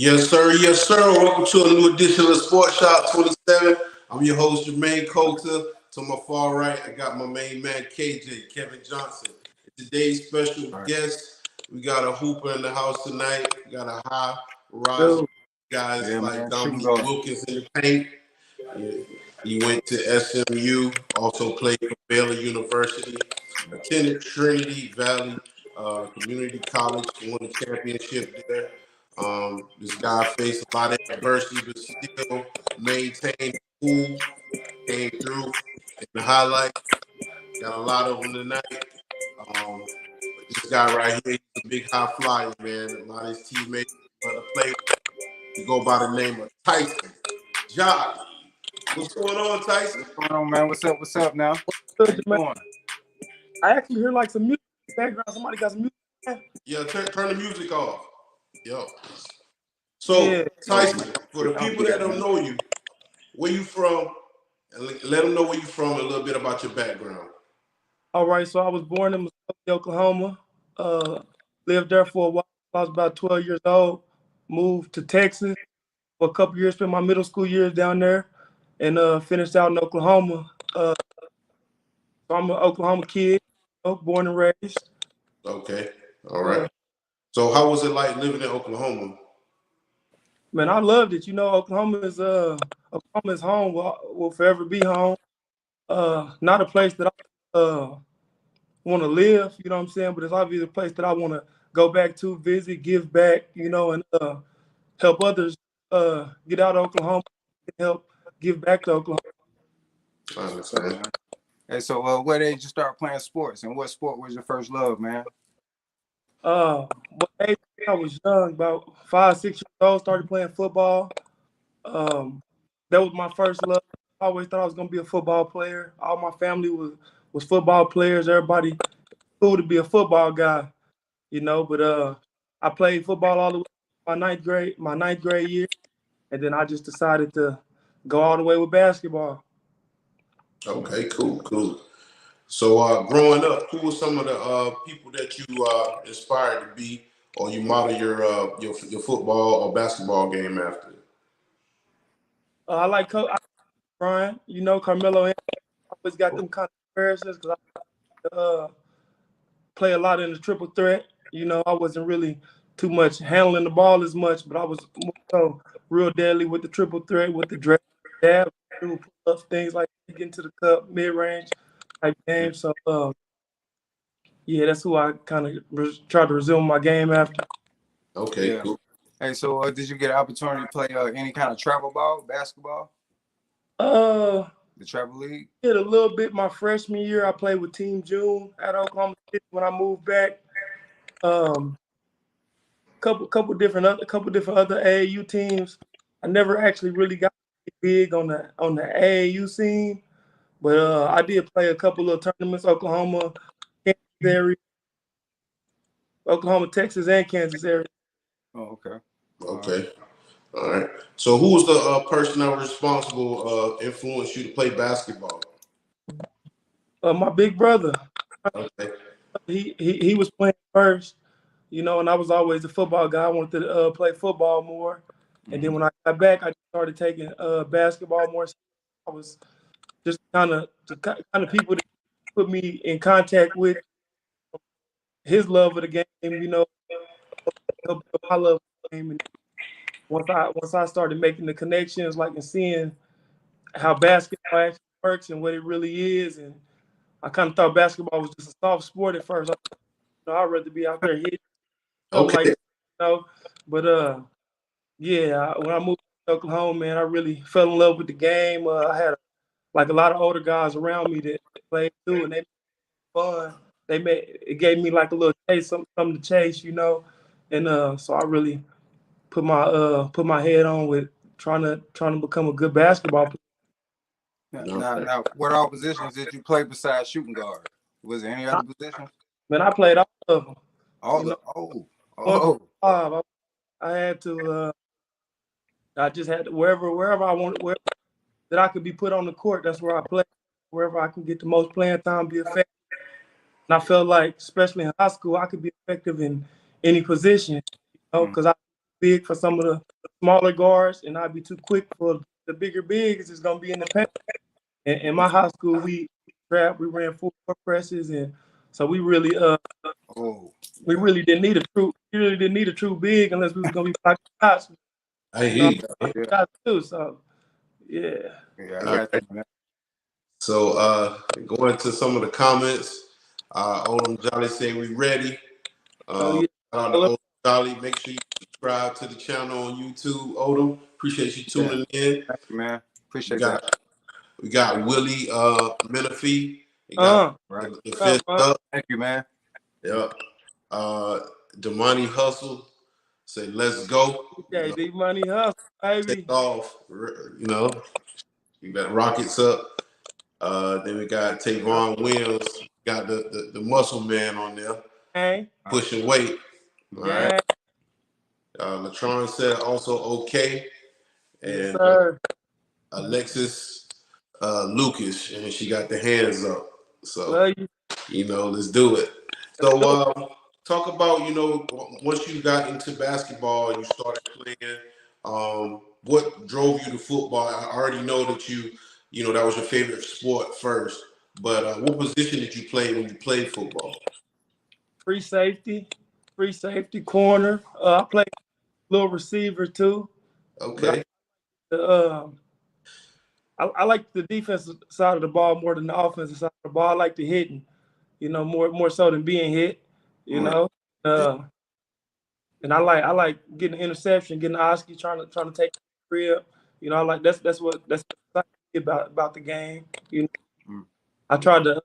Yes, sir. Yes, sir. Welcome to a new edition of Sports Shop 27. I'm your host, Jermaine Coulter. To my far right, I got my main man, KJ, Kevin Johnson. Today's special guest, we got a hooper in the house tonight. We got a high rising Yo, guys like man. Shooting Dominique guard. Wilkins in the paint. He went to SMU, also played for Baylor University, attended Trinity Valley Community College, won the championship there. This guy faced a lot of adversity, but still maintained cool, came through in the highlight. Got a lot of them tonight. But this guy right here, he's a big high flyer, man. A lot of his teammates want to play. He go by the name of Tyson. Josh, what's going on, Tyson? What's going on, man? What's up? What's up now? How good, you man. doing? I actually hear like some music in the background. Somebody got some music. Yeah, turn the music off. Yo. So, Yeah. Tyson, for the people that don't know you, where you from, and let them know where you from and a little bit about your background. All right, so I was born in Muskogee, Oklahoma. Lived there for a while. I was about 12 years old. Moved to Texas for a couple years. Spent my middle school years down there, and finished out in Oklahoma. So I'm an Oklahoma kid, born and raised. Okay. All right. So how was it like living in Oklahoma? Man, I loved it. Oklahoma is home. Will forever be home. Not a place that I want to live. You know what I'm saying? But it's obviously a place that I want to go back to, visit, give back. And help others get out of Oklahoma and help give back to Oklahoma. I understand. Hey, so where did you start playing sports, and what sport was your first love, man? What age I was young, about 5, 6 years old, started playing football. That was my first love. I always thought I was gonna be a football player. All my family was football players. Everybody cool to be a football guy, But I played football all the way to my ninth grade year, and then I just decided to go all the way with basketball. Okay, cool. So growing up, who were some of the people that you inspired to be or you model your football or basketball game after? I like Brian, Carmelo. I always got them kind of comparisons because I play a lot in the triple threat. I wasn't really too much handling the ball as much, but I was more so real deadly with the triple threat, with the jab, pull-ups, things like that, get into the cup, mid-range type game. So, yeah, that's who I kind of tried to resume my game after. Okay, Yeah. cool. Hey, so did you get an opportunity to play any kind of travel ball, basketball, Uh, the travel league? Did a little bit my freshman year. I played with Team June at Oklahoma City when I moved back. Couple different other AAU teams. I never actually really got big on the AAU scene, but I did play a couple of tournaments, Kansas area, Oklahoma, Texas, and Kansas area. Oh, okay. Okay. All right. So who was the person that was responsible influenced you to play basketball? My big brother, Okay. he was playing first, and I was always a football guy. I wanted to play football more, and then when I got back, I started taking basketball more. I was just kind of people that put me in contact with his love of the game, my love of the game. And once I started making the connections, like and seeing how basketball actually works and what it really is, and I kind of thought basketball was just a soft sport at first. I'd rather be out there hitting stuff like Okay. that, But yeah, when I moved to Oklahoma, man, I really fell in love with the game. I had like a lot of older guys around me that played too, and they made it fun. It gave me like a little chase, something to chase, and so I really put my head on with trying to become a good basketball player. Now, what all positions did you play besides shooting guard? Was there any other positions? Man, I played all of them. Oh. I had to. I just had to, wherever I wanted, wherever that I could be put on the court. That's where I play. Wherever I can get the most playing time, be effective. And I felt like, especially in high school, I could be effective in any position, because I was big for some of smaller guards, and I'd be too quick for the bigger bigs. It's gonna be in the paint. And in my high school, we ran full court presses, and so we really we yeah. really didn't need a true big unless we was gonna be blocking shots. I You hear know, you. Man. Yeah. shots too. So yeah. Yeah, I All got right. you, man. So going to some of the comments. Odom Jolly say we ready. So yeah. Shout out to Odom Jolly. Make sure you subscribe to the channel on YouTube. Odom, appreciate you Yeah. tuning in. Thank you, man. We Appreciate that. got Willie Menifee. We got Right. the Up, fist up. Thank you, man. Yep. Damani Hustle say let's go. You okay, know, D Money Hustle, baby. take off. You know, you got Rockets up. Then we got Tavon Williams. Got the muscle man on there Gang, pushing weight. All right. gang. Latron said also okay. Yes, And sir. Alexis Lucas, and she got the hands up. So, Love you. let's do it. Let's So, go. talk about, once you got into basketball and you started playing, what drove you to football? I already know that that was your favorite sport first, but what position did you play when you played football? Free safety, corner. I play little receiver too, but Okay. I like the defensive side of the ball more than the offensive side of the ball. I like the hitting, more so than being hit. You Right. know, and I like getting an interception, getting Oski trying to take the crib. I like that's what excites me about the game. Mm. I tried to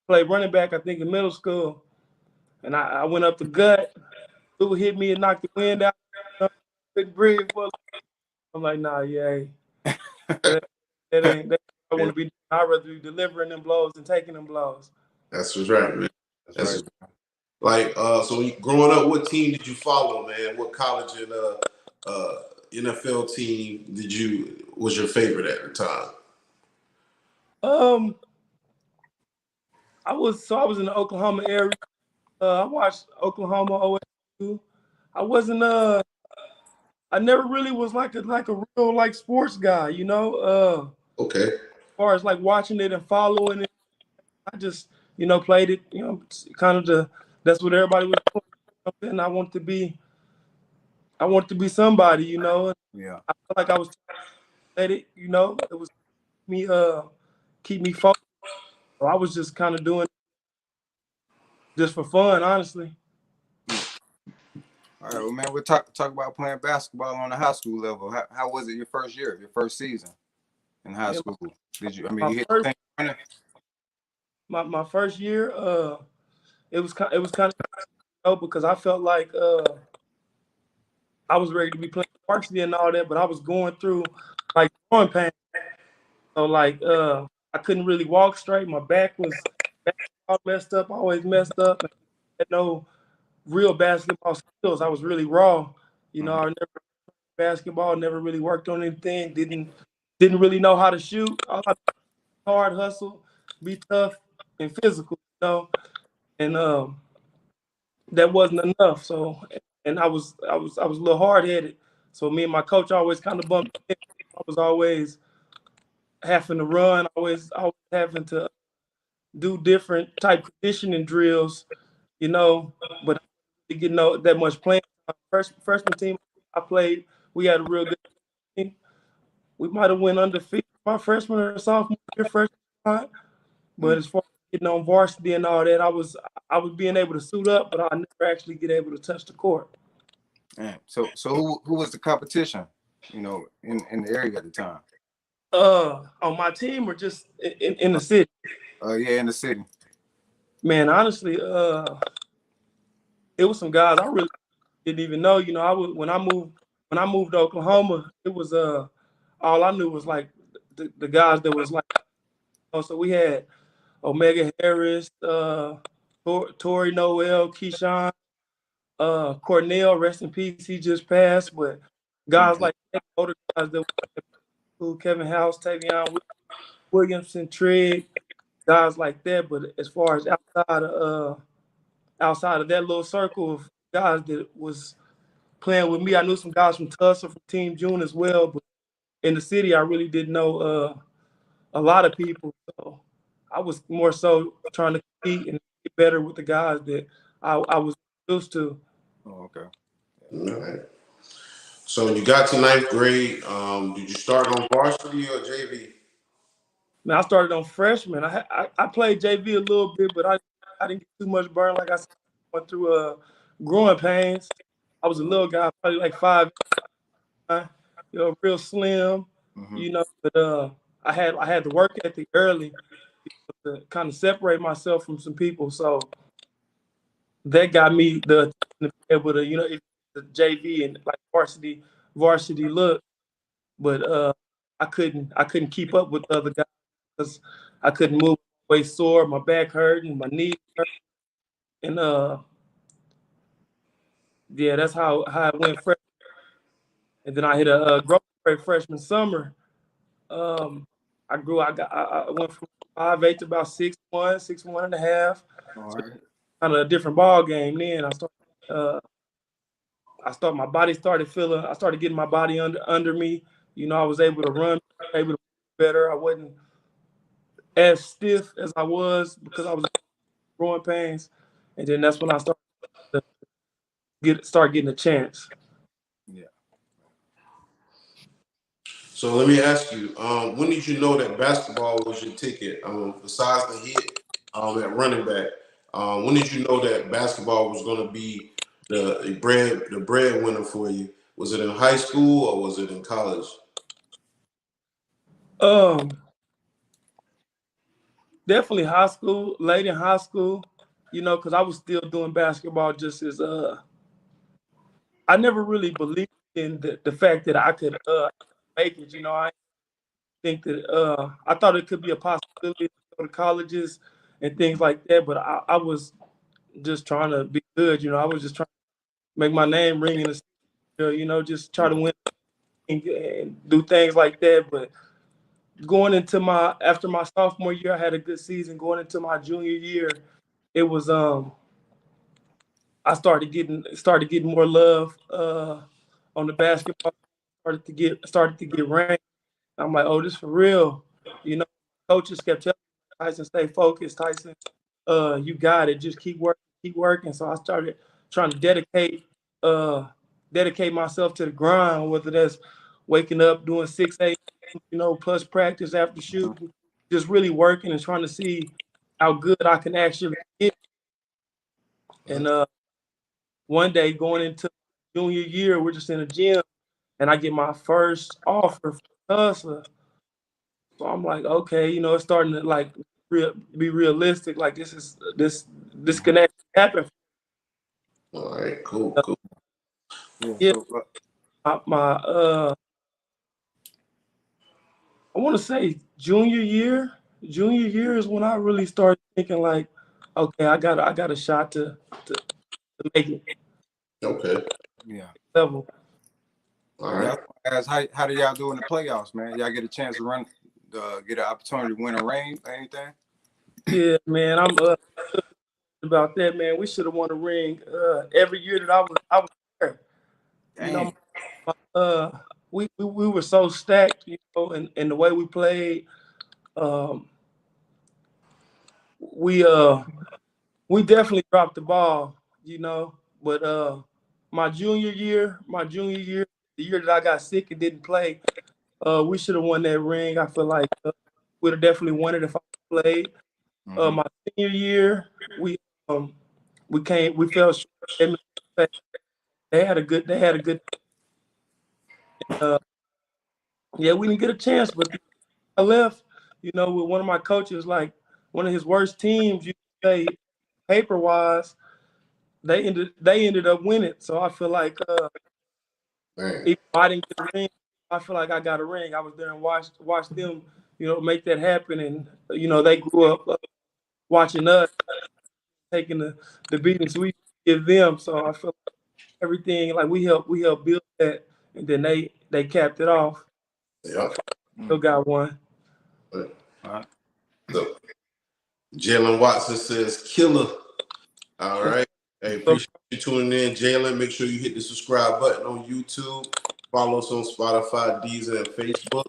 play running back, I think, in middle school, and I went up the gut. Dude hit me and knocked the wind out. Couldn't breathe. I'm like, nah, yeah, that, that ain't that I want to be. I'd rather be delivering them blows than taking them blows. That's what's right, man. That's That's right. like so. When you, growing up, what team did you follow, man? What college and NFL team was your favorite at the time? Um, I was in the Oklahoma area. I watched Oklahoma OSU. I wasn't I never really was like a real like sports guy, Okay. as far as like watching it and following it. I just, played it, kind of that's what everybody was doing. And I wanted to be somebody, Yeah. I felt like I was at it, it was me keep me focused. So I was just kind of doing it just for fun, honestly. All right, well, man, we'll talk about playing basketball on the high school level. How was it your first year, your first season in high school? Did you? I mean, you hit the thing. My first year, it was kind of because I felt like I was ready to be playing varsity and all that, but I was going through like growing pains. So like I couldn't really walk straight. My back was all messed up, always messed up. I had no real basketball skills. I was really raw. I never basketball, never really worked on anything, didn't really know how to shoot. All I did was hard hustle, be tough and physical, and that wasn't enough. So and I was a little hard headed. So me and my coach always kind of bumped heads. I was always having to run, always having to do different type conditioning drills, but I didn't get that much playing. Freshman team I played, we had a real good team. We might have went undefeated my freshman or sophomore year, freshman time. But as far as getting on varsity and all that, I was being able to suit up, but I never actually get able to touch the court. Man, so who was the competition? In the area at the time. On my team or just in the city? Yeah, in the city. Man, honestly, it was some guys I really didn't even know. I was when I moved to Oklahoma, it was all I knew was like the guys that was like. So we had Omega Harris, Tori Noel, Keyshawn, Cornell, rest in peace. He just passed, but guys like that, older guys that who Kevin House, Tavion Williamson, Trigg, guys like that. But as far as outside of that little circle of guys that was playing with me. I knew some guys from Tulsa, from Team June as well, but in the city, I really didn't know a lot of people. So I was more so trying to compete and get better with the guys that I was used to. Oh, okay. All right. So you got to ninth grade. Did you start on varsity or JV? Man, I started on freshman. I played JV a little bit, but I didn't get too much burn. Like I said, I went through growing pains. I was a little guy, probably like 5'9", real slim, But I had to work ethic early to kind of separate myself from some people. So that got me the to be able to, the JV and like varsity look. But I couldn't keep up with the other guys because I couldn't move. My waist sore, my back hurting, my knee hurt, and yeah, that's how it went. And then I hit a growth spurt freshman summer. I grew. I went from 5'8" to about 6'1", 6'1.5". All So right. kind of a different ball game. Then my body started feeling. I started getting my body under me. I was able to run, able to move better. I wasn't as stiff as I was because I was in growing pains. And then that's when I started to start getting a chance. Yeah. So let me ask you, when did you know that basketball was your ticket? Besides the hit at running back, when did you know that basketball was going to be the breadwinner for you? Was it in high school or was it in college? Um, Definitely high school, late in high school, because I was still doing basketball just as I never really believed in the fact that I could make it. I think that I thought it could be a possibility to go to colleges and things like that, but I was just trying to be good. I was just trying to make my name ring in the just try to win and do things like that. But going into after my sophomore year, I had a good season. Going into my junior year, it was I started getting more love on the basketball. Started to get ranked. I'm like, oh, this for real. Coaches kept telling me, Tyson, stay focused. Tyson, you got it. Just keep working, keep working. So I started trying to dedicate myself to the grind, whether that's waking up, doing 6 a.m., plus practice after shooting, just really working and trying to see how good I can actually get. And one day going into junior year, we're just in a gym and I get my first offer from Tulsa. So I'm like, okay, it's starting to like be realistic. Like this can actually happen. All right, cool. Yeah. Yeah, So, my I want to say junior year. Junior year is when I really started thinking like, okay, I got a shot to make it Okay. yeah. level. All Yeah. right. As how do y'all do in the playoffs, man? Y'all get a chance to run, get an opportunity to win a ring, anything? Yeah, man, I'm about that, man. We should have won a ring every year that I was there. You know, Dang. uh, we were so stacked, and the way we played. Um, we we definitely dropped the ball, But my junior year, the year that I got sick and didn't play, we should have won that ring. I feel like we'd have definitely won it if I played. Mm-hmm. My senior year, um we fell short. They had a good uh, yeah, we didn't get a chance, but I left, with one of my coaches, like one of his worst teams, you say paper wise, they ended up winning. So I feel like Man. even though I didn't get a ring, I feel like I got a ring. I was there and watched them, make that happen, and they grew up watching us taking the beatings we give them. So I feel like everything like we helped build that, and then they capped it off. So I Yep. still got one. All right. So Jalen Watson says killer. All right. Hey, So appreciate you're tuning in. Jalen, make sure you hit the subscribe button on YouTube. Follow us on Spotify, Deezer, and Facebook.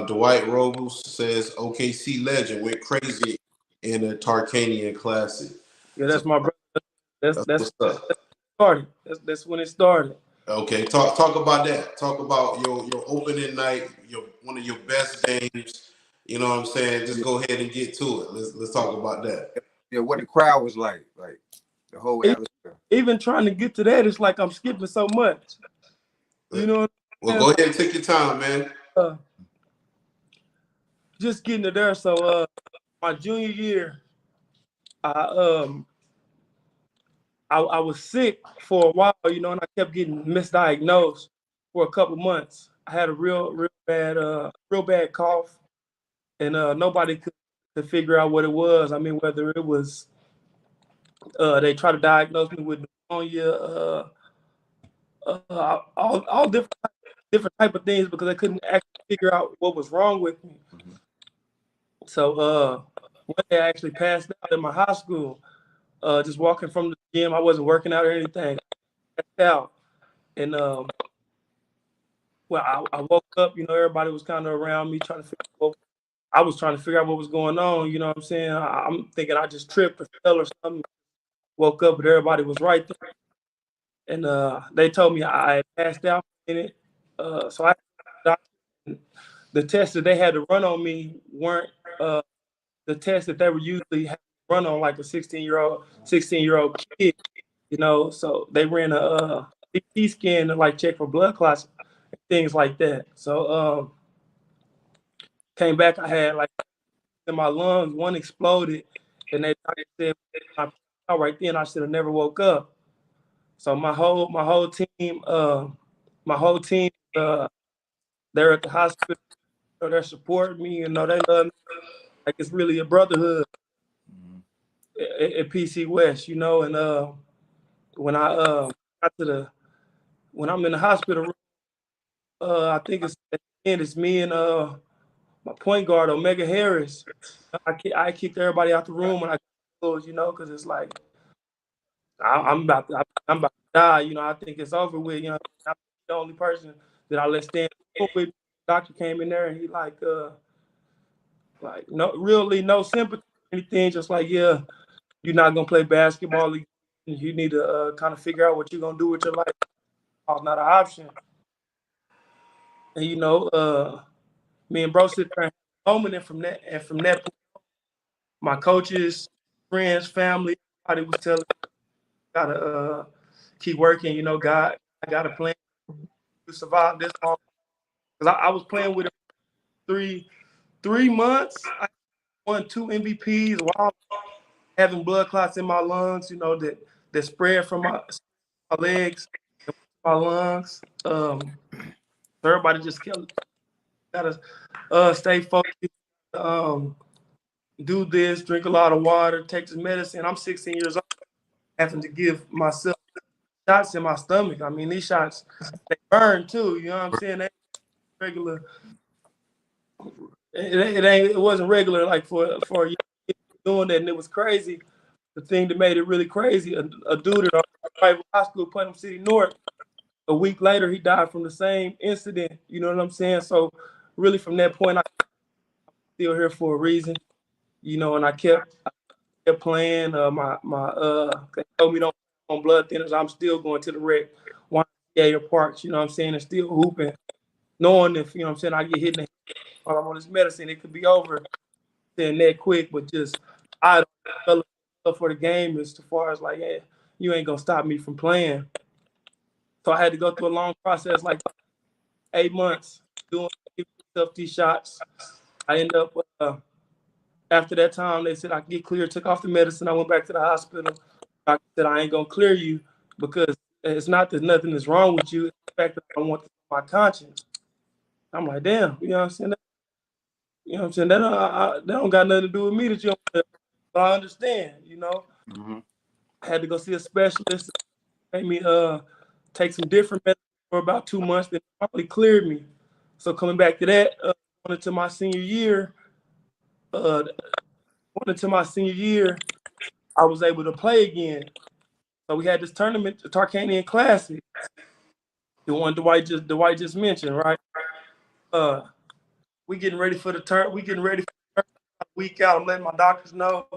Dwight Robles says OKC legend went crazy in a Tarkanian Classic. Yeah, So that's my brother. that's That's what's up. started. That's when it started. Okay, talk about that. Talk about your opening night, your one of your best games. You know what I'm saying? Just go ahead and get to it. Let's talk about that. Yeah, what the crowd was like the whole atmosphere. Even trying to get to that, it's like I'm skipping so much. You know what Well, I'm go saying? ahead and take your time, man. Just getting to there. So my junior year, I I was sick for a while, you know, and I kept getting misdiagnosed for a couple months. I had a real bad cough, and nobody could figure out what it was. I mean, whether it was they tried to diagnose me with pneumonia, all different type of things because they couldn't actually figure out what was wrong with me. Mhm. So one day I actually passed out in my high school, just walking from the gym. I wasn't working out or anything. I passed out, and well, I woke up. You know, everybody was kind of around me trying to figure out I was trying to figure out what was going on. You know what I'm saying? I'm thinking I just tripped or fell or something. Woke up, but everybody was right there. And they told me I had passed out in it. So the tests that they had to run on me weren't the tests that they were usually have to run on like a 16-year-old kid, you know. So they ran a CT scan to like check for blood clots and things like that. So came back, I had like in my lungs, one exploded, and they said I passed out right then. I should have never woke up. So my whole team, they're at the hospital. You know, they're supporting me. You know, they love me. Like it's really a brotherhood Mhm. at PC West. You know, and when I got to when I'm in the hospital room, I think it's at the end, it's me and my point guard Omega Harris. I kicked everybody out the room when I closed, you know, because it's like I'm about to die. You know, I think it's over with. You know, I'm the only person that I let stand with. Doctor came in there and he like no really no sympathy or anything. Just like yeah, you're not gonna play basketball. You need to kind of figure out what you're gonna do with your life. It's not an option. And you know, me and bro sit there and have a moment, and from that point, my coaches, friends, family, everybody was telling me, gotta keep working. You know, God, I got a plan to survive this long. Because I was playing with him three months. I won 2 MVPs while having blood clots in my lungs. You know that spread from my legs, my lungs. Everybody just gotta stay focused. Um, do this, drink a lot of water, take this medicine. I'm 16 years old, having to give myself shots in my stomach. I mean, these shots they burn too. You know what I'm saying? They regular. It wasn't regular like for you doing that, and it was crazy. The thing that made it really crazy, a dude at our rival high school, Putnam City North, a week later he died from the same incident. You know what I'm saying? So really, from that point, I'm still here for a reason. You know, and I kept playing. They told me don't on blood thinners. I'm still going to the rec, YMCA or parks. You know what I'm saying? And still hooping, knowing if you know what I'm saying I get hit in the head while I'm on this medicine, it could be over saying that quick. But just I don't for the game as far as like, yeah, you ain't gonna stop me from playing. So I had to go through a long process, like 8 months, doing myself these shots. I ended up after that time, they said I could get cleared. Took off the medicine. I went back to the hospital. Doctor said I ain't gonna clear you because it's not that nothing is wrong with you. It's the fact that I want my conscience. I'm like, damn, you know what I'm saying? You know what I'm saying? That don't got nothing to do with me that you don't. But I understand, you know. Mm-hmm. I had to go see a specialist. Made me take some different medicine for about 2 months. That probably cleared me. So coming back to that, going into my senior year, uh, going into my senior year, I was able to play again. So we had this tournament, the Tarkanian Classic, the one Dwight just mentioned, right? We getting ready for the turn. We getting ready for the week out. I'm letting my doctors know,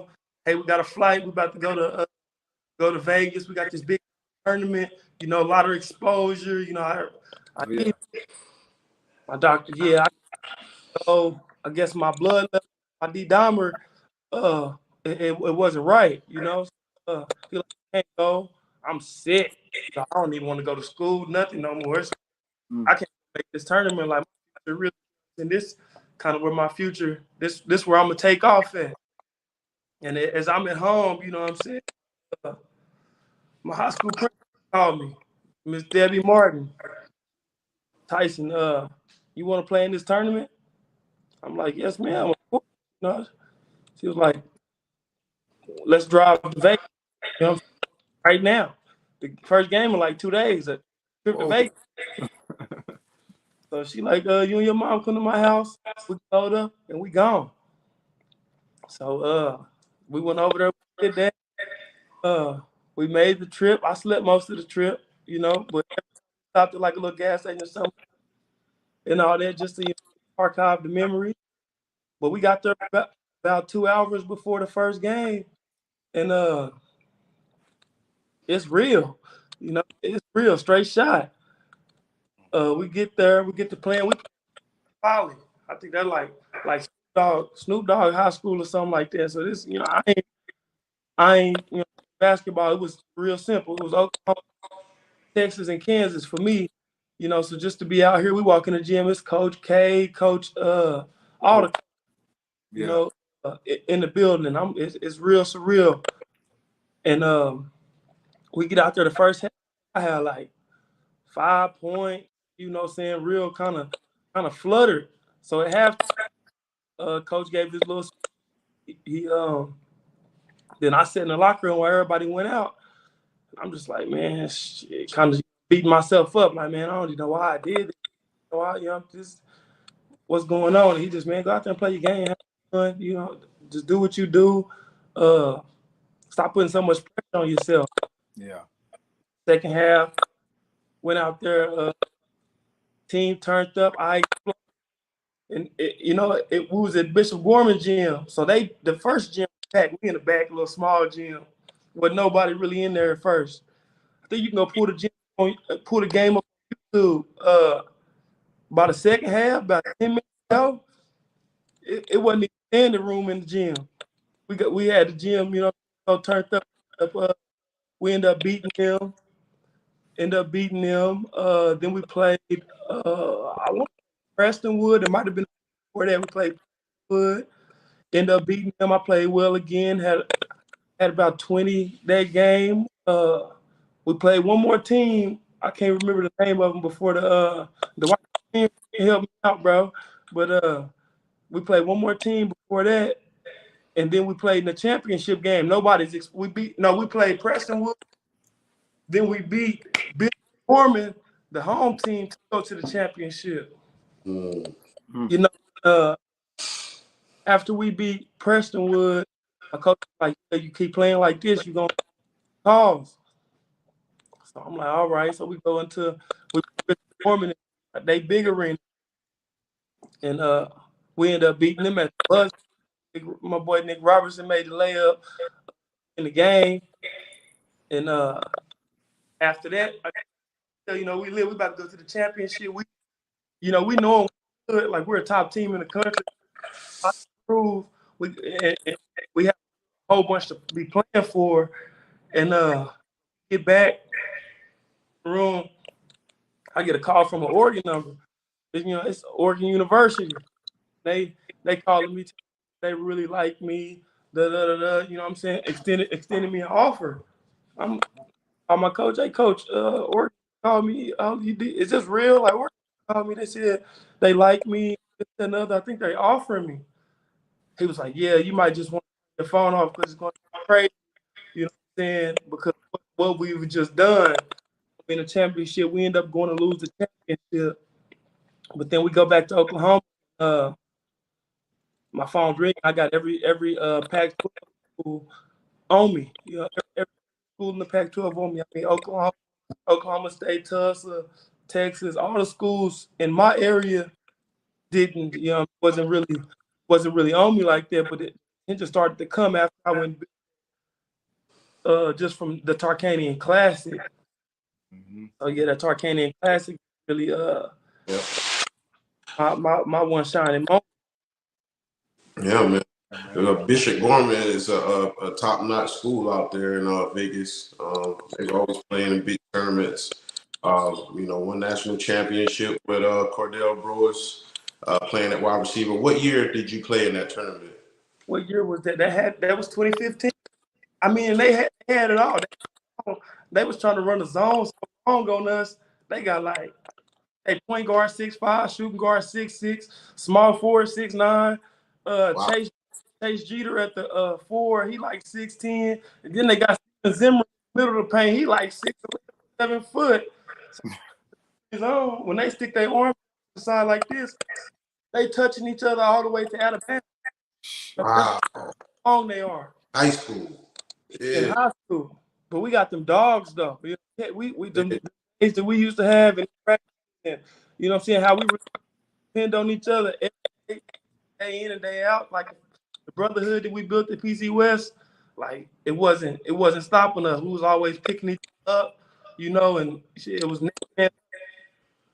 hey, we got a flight. We about to go to Vegas. We got this big tournament. You know, a lot of exposure. You know, my doctor, yeah, I guess my blood level, my D-dimer, it wasn't right, you know. He like, I can't go. I'm sick. I don't even want to go to school, nothing no more. So I can't make this tournament. Like, really, and this kind of where my future, this where I'm gonna take off at. And as I'm at home, you know what I'm saying. My high school principal called me, Miss Debbie Martin. Tyson, you want to play in this tournament? I'm like, yes, ma'am. Of course. You know, she was like, let's drive to Vegas, you know, right now. The first game in like 2 days, a trip to Vegas. So she like, you and your mom come to my house. We load up and we gone. So we went over there, we did that. We made the trip. I slept most of the trip, you know, but stopped at like a little gas station or something and all that just to archive the memory. But we got there about 2 hours before the first game, and it's real, you know, it's real, straight shot. We get there, we get to playing. We Poly. I think they're like Snoop Dogg High School or something like that. So this, you know, I ain't, you know, basketball. It was real simple. It was Oklahoma, Texas, and Kansas for me. You know, so just to be out here, we walk in the gym. It's Coach K, Coach, all the, you know, in the building. And it's real surreal. And we get out there the first half. I had like 5 points. You know, what I'm saying, real kind of fluttered. So at halftime, Coach gave his little. He then I sat in the locker room where everybody went out. I'm just like, man, shit, kind of beating myself up. Like, man, I don't even know why I did it. You know, just what's going on. And he just, man, go out there and play your game, have fun. You know, just do what you do. Stop putting so much pressure on yourself. Yeah. Second half, went out there. Team turned up. And you know, we was at Bishop Gorman gym. So the first gym packed. We in the back, little small gym, with nobody really in there at first. I think you can go pull the game up on YouTube. About the second half, about 10 minutes ago, it wasn't even standing room in the gym. We had the gym, you know, so turned up. We ended up beating them. Then we played. I want Prestonwood. It might have been before that we played Wood. Ended up beating them. I played well again. Had about 20 that game. We played one more team. I can't remember the name of them before the white team helped me out, bro. But we played one more team before that, and then we played in the championship game. We played Prestonwood. Then we beat Bill Foreman, the home team, to go to the championship. Mm-hmm. You know, after we beat Prestonwood, my coach was like, you keep playing like this, you're gonna cause. So I'm like, all right. So we go into Foreman, they big arena, and we end up beating them at the bus. My boy Nick Robertson made the layup in the game, and after that, you know, we about to go to the championship. We know good, like we're a top team in the country. I prove we have a whole bunch to be playing for, and get back in the room. I get a call from an Oregon number. You know, it's Oregon University. They calling me. They really like me. You know what I'm saying? Extending me an offer. I'm my coach. Hey, coach. Oregon called me. Is this real? Like, Oregon called me. They said they like me. This and another. I think they offering me. He was like, yeah, you might just want to turn your phone off because it's going to be crazy. You know what I'm saying? Because what we've just done in the championship, we end up going to lose the championship. But then we go back to Oklahoma. My phone's ringing. I got every Pac-12 on me. You know, schools in the Pac-12 on me. I mean, Oklahoma State, Tulsa, Texas, all the schools in my area didn't, wasn't really on me like that. But it just started to come after I went just from the Tarkanian Classic. Mm-hmm. Oh yeah, the Tarkanian Classic really Yeah. my one shining moment. Yeah, man. Bishop Gorman is a top-notch school out there in Vegas. They're always playing in big tournaments. One national championship with Cordell Brewers playing at wide receiver. What year did you play in that tournament? What year was that? That was 2015. I mean, they had it all. They was trying to run the zone so long on us. They got like point guard 6'5", shooting guard 6'6", small forward 6'9". Wow. Chase Jeter at the 4, he like 6'10", and then they got Steven Zimmer in the middle of the paint. He like 6'11", 7 foot. So his own, when they stick their arm side like this, they touching each other all the way to Alabama. Wow. That's how long they are. High school. Yeah. In high school. But we got them dogs though. We them days that we used to have in practice, and you know what I'm saying, how we depend on each other every day in and day out. Like the brotherhood that we built at PC West, like it wasn't stopping us. We was always picking each other up, and it was an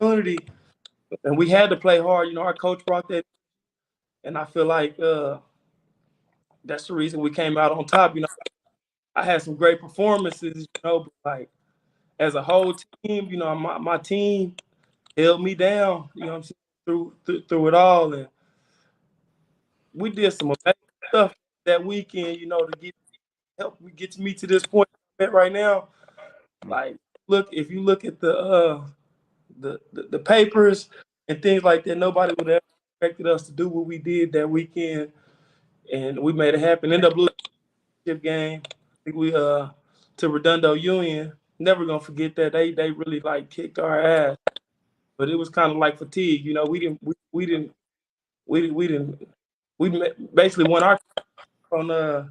opportunity, and we had to play hard. Our coach brought that, and I feel like that's the reason we came out on top. I had some great performances, but like as a whole team, my team held me down, what I'm saying, through it all. And we did some amazing stuff that weekend, to help me get me to this point I'm at right now. Like, if you look at the papers and things like that, nobody would have expected us to do what we did that weekend, and we made it happen. Ended up losing the game. I think we to Redondo Union. Never gonna forget that. They really like kicked our ass, but it was kind of like fatigue. We basically won our on the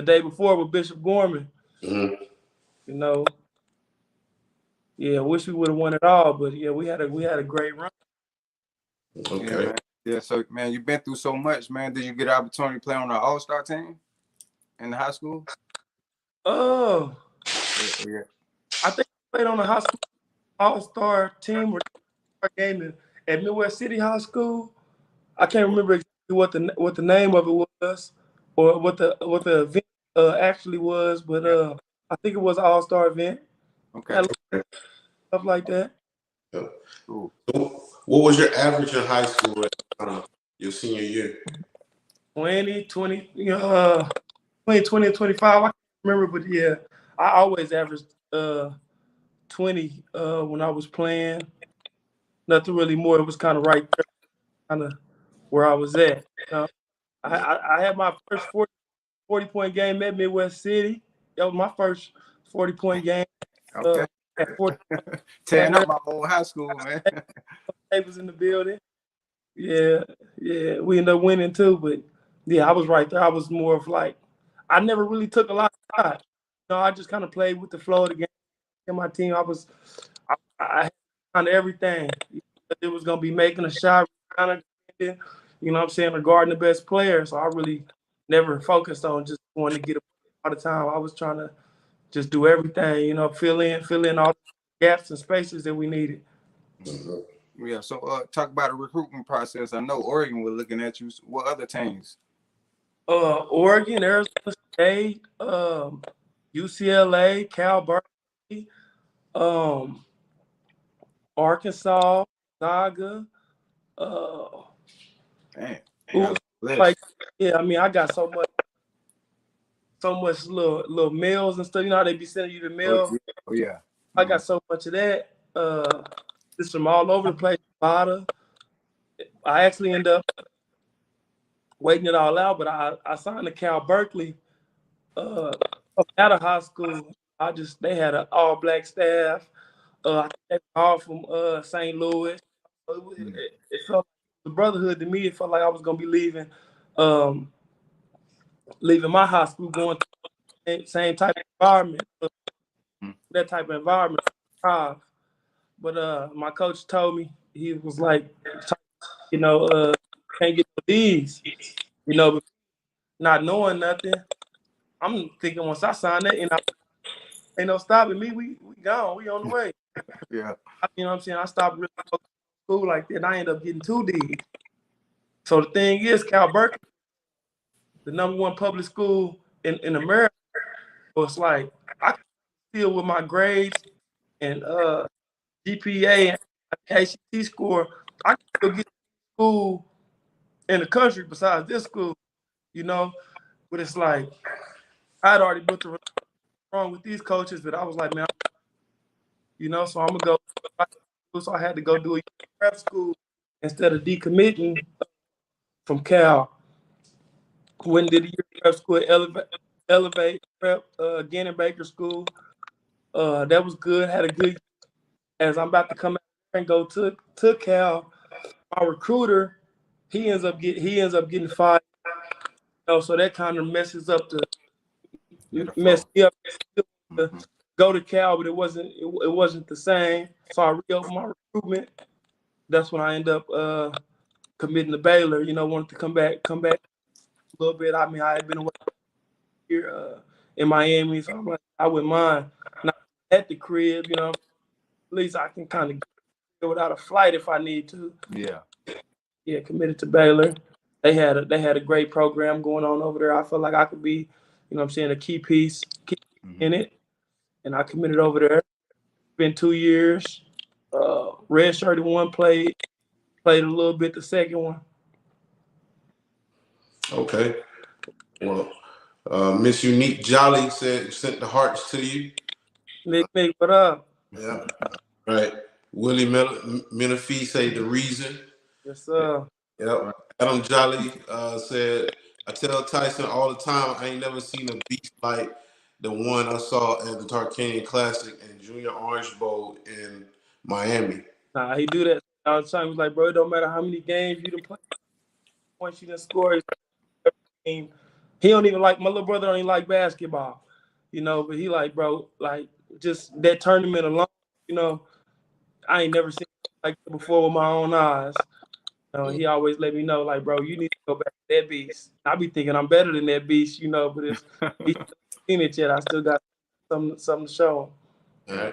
day before with Bishop Gorman. Mm-hmm. Yeah, I wish we would have won it all, but yeah, we had a great run. Okay. Yeah, so man, you've been through so much, man. Did you get an opportunity to play on the All-Star team in the high school? Oh, Yeah. I think I played on the high school All-Star team or game at Midwest City High School. I can't remember exactly what the name of it was or what the event actually was, but I think it was an All-Star event. Okay. Stuff like that. Yeah. Cool. So what was your average in high school at your senior year? 20, 20, 25. I can't remember, but yeah, I always averaged 20 when I was playing. Nothing really more. It was kind of right there, kind of where I was at. I had my first 40-point game at Midwest City. That was my first 40-point game. Okay. At 40. Tearing up my whole high school, man. Papers in the building. Yeah. We ended up winning too, but yeah, I was right there. I was more of like, I never really took a lot of time. I just kind of played with the flow of the game. In my team, I had kind of everything. It was gonna be making a shot, kind of, what I'm saying, or guarding the best player. So I really never focused on just wanting to get all the time. I was trying to just do everything, fill in all the gaps and spaces that we needed. Mm-hmm. Yeah. So talk about the recruitment process. I know Oregon was looking at you. What other teams? Oregon, Arizona State, UCLA, Cal Berkeley, Arkansas, Gonzaga. Like, yeah, I mean, I got so much little meals and stuff. You know how they be sending you the mail? Oh yeah. I got so much of that. Just from all over the place. I actually end up waiting it all out, but I signed to Cal Berkeley out of high school. They had an all-black staff. I think they were all from St. Louis. It felt like the brotherhood to me. It felt like I was gonna be leaving my high school, going to the same type of environment. that type of environment. But my coach told me, he was like, can't get no D's, but not knowing nothing. I'm thinking once I sign that, ain't no stopping me. We gone. We on the way. Yeah. You know what I'm saying? I stopped really school like that, and I ended up getting 2 D's. So the thing is, Cal Berkeley, the #1 public school in America, so it's like I can still with my grades and GPA and ACT score, I can still get to school in the country besides this school, But it's like I'd already built the wrong with these coaches that I was like, man, so I'm gonna go. So I had to go do a prep school instead of decommitting from Cal. Went and did a year prep school at Elevate Prep, again in Baker School. That was good. Had a good. As I'm about to come out and go to Cal, my recruiter, he ends up getting fired. So that kind of messes up messed me up. Go to Cal, but it wasn't the same. So I reopened my recruitment. That's when I end up committing to Baylor. Wanted to come back a little bit. I mean, I had been away here in Miami, so I'm like, I wouldn't mind not at the crib. At least I can kind of go without a flight if I need to. Yeah. Yeah, committed to Baylor. They had a great program going on over there. I felt like I could be, a key piece in it. And I committed over there. Been 2 years. Red shirt in one, played a little bit the second one. Okay. Well, Miss Unique Jolly sent the hearts to you. Nick, what up? Yeah. Right. Willie Menifee say the reason. Yes, sir. Yep. Adam Jolly said, I tell Tyson all the time, I ain't never seen a beast like the one I saw at the Tarkanian Classic and Junior Orange Bowl in Miami. Nah, he do that all the time. He's like, bro, it don't matter how many games you done play, points you done score. He don't even like, my little brother don't even like basketball, but he like, bro, like just that tournament alone, I ain't never seen like that before with my own eyes. He always let me know, like, bro, you need to go back to that beast. I be thinking I'm better than that beast, but it's he's seen it yet. I still got something to show him.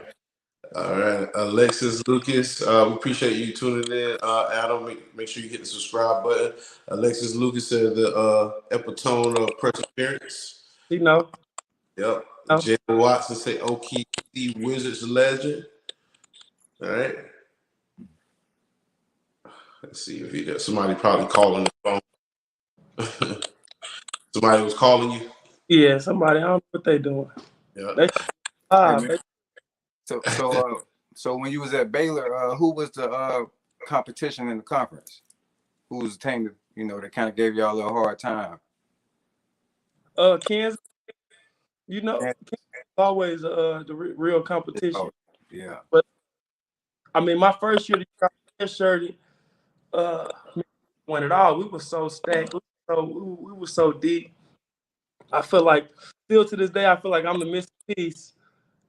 All right. Alexis Lucas, we appreciate you tuning in. Adam, make sure you hit the subscribe button. Alexis Lucas said the epitome of perseverance. Yep. Jay Watson say OKC Wizards legend. All right. Let's see if you got somebody probably calling the phone. Somebody was calling you. Yeah, somebody. I don't know what they doing. Yeah. So when you was at Baylor, who was the competition in the conference? Who was the team that kind of gave y'all a little hard time? Kansas. Kansas is always the real competition. Oh, yeah. But I mean, my first year, the shirt, won it all. We were so stacked. We were so deep. I feel like still to this day, I feel like I'm the missing piece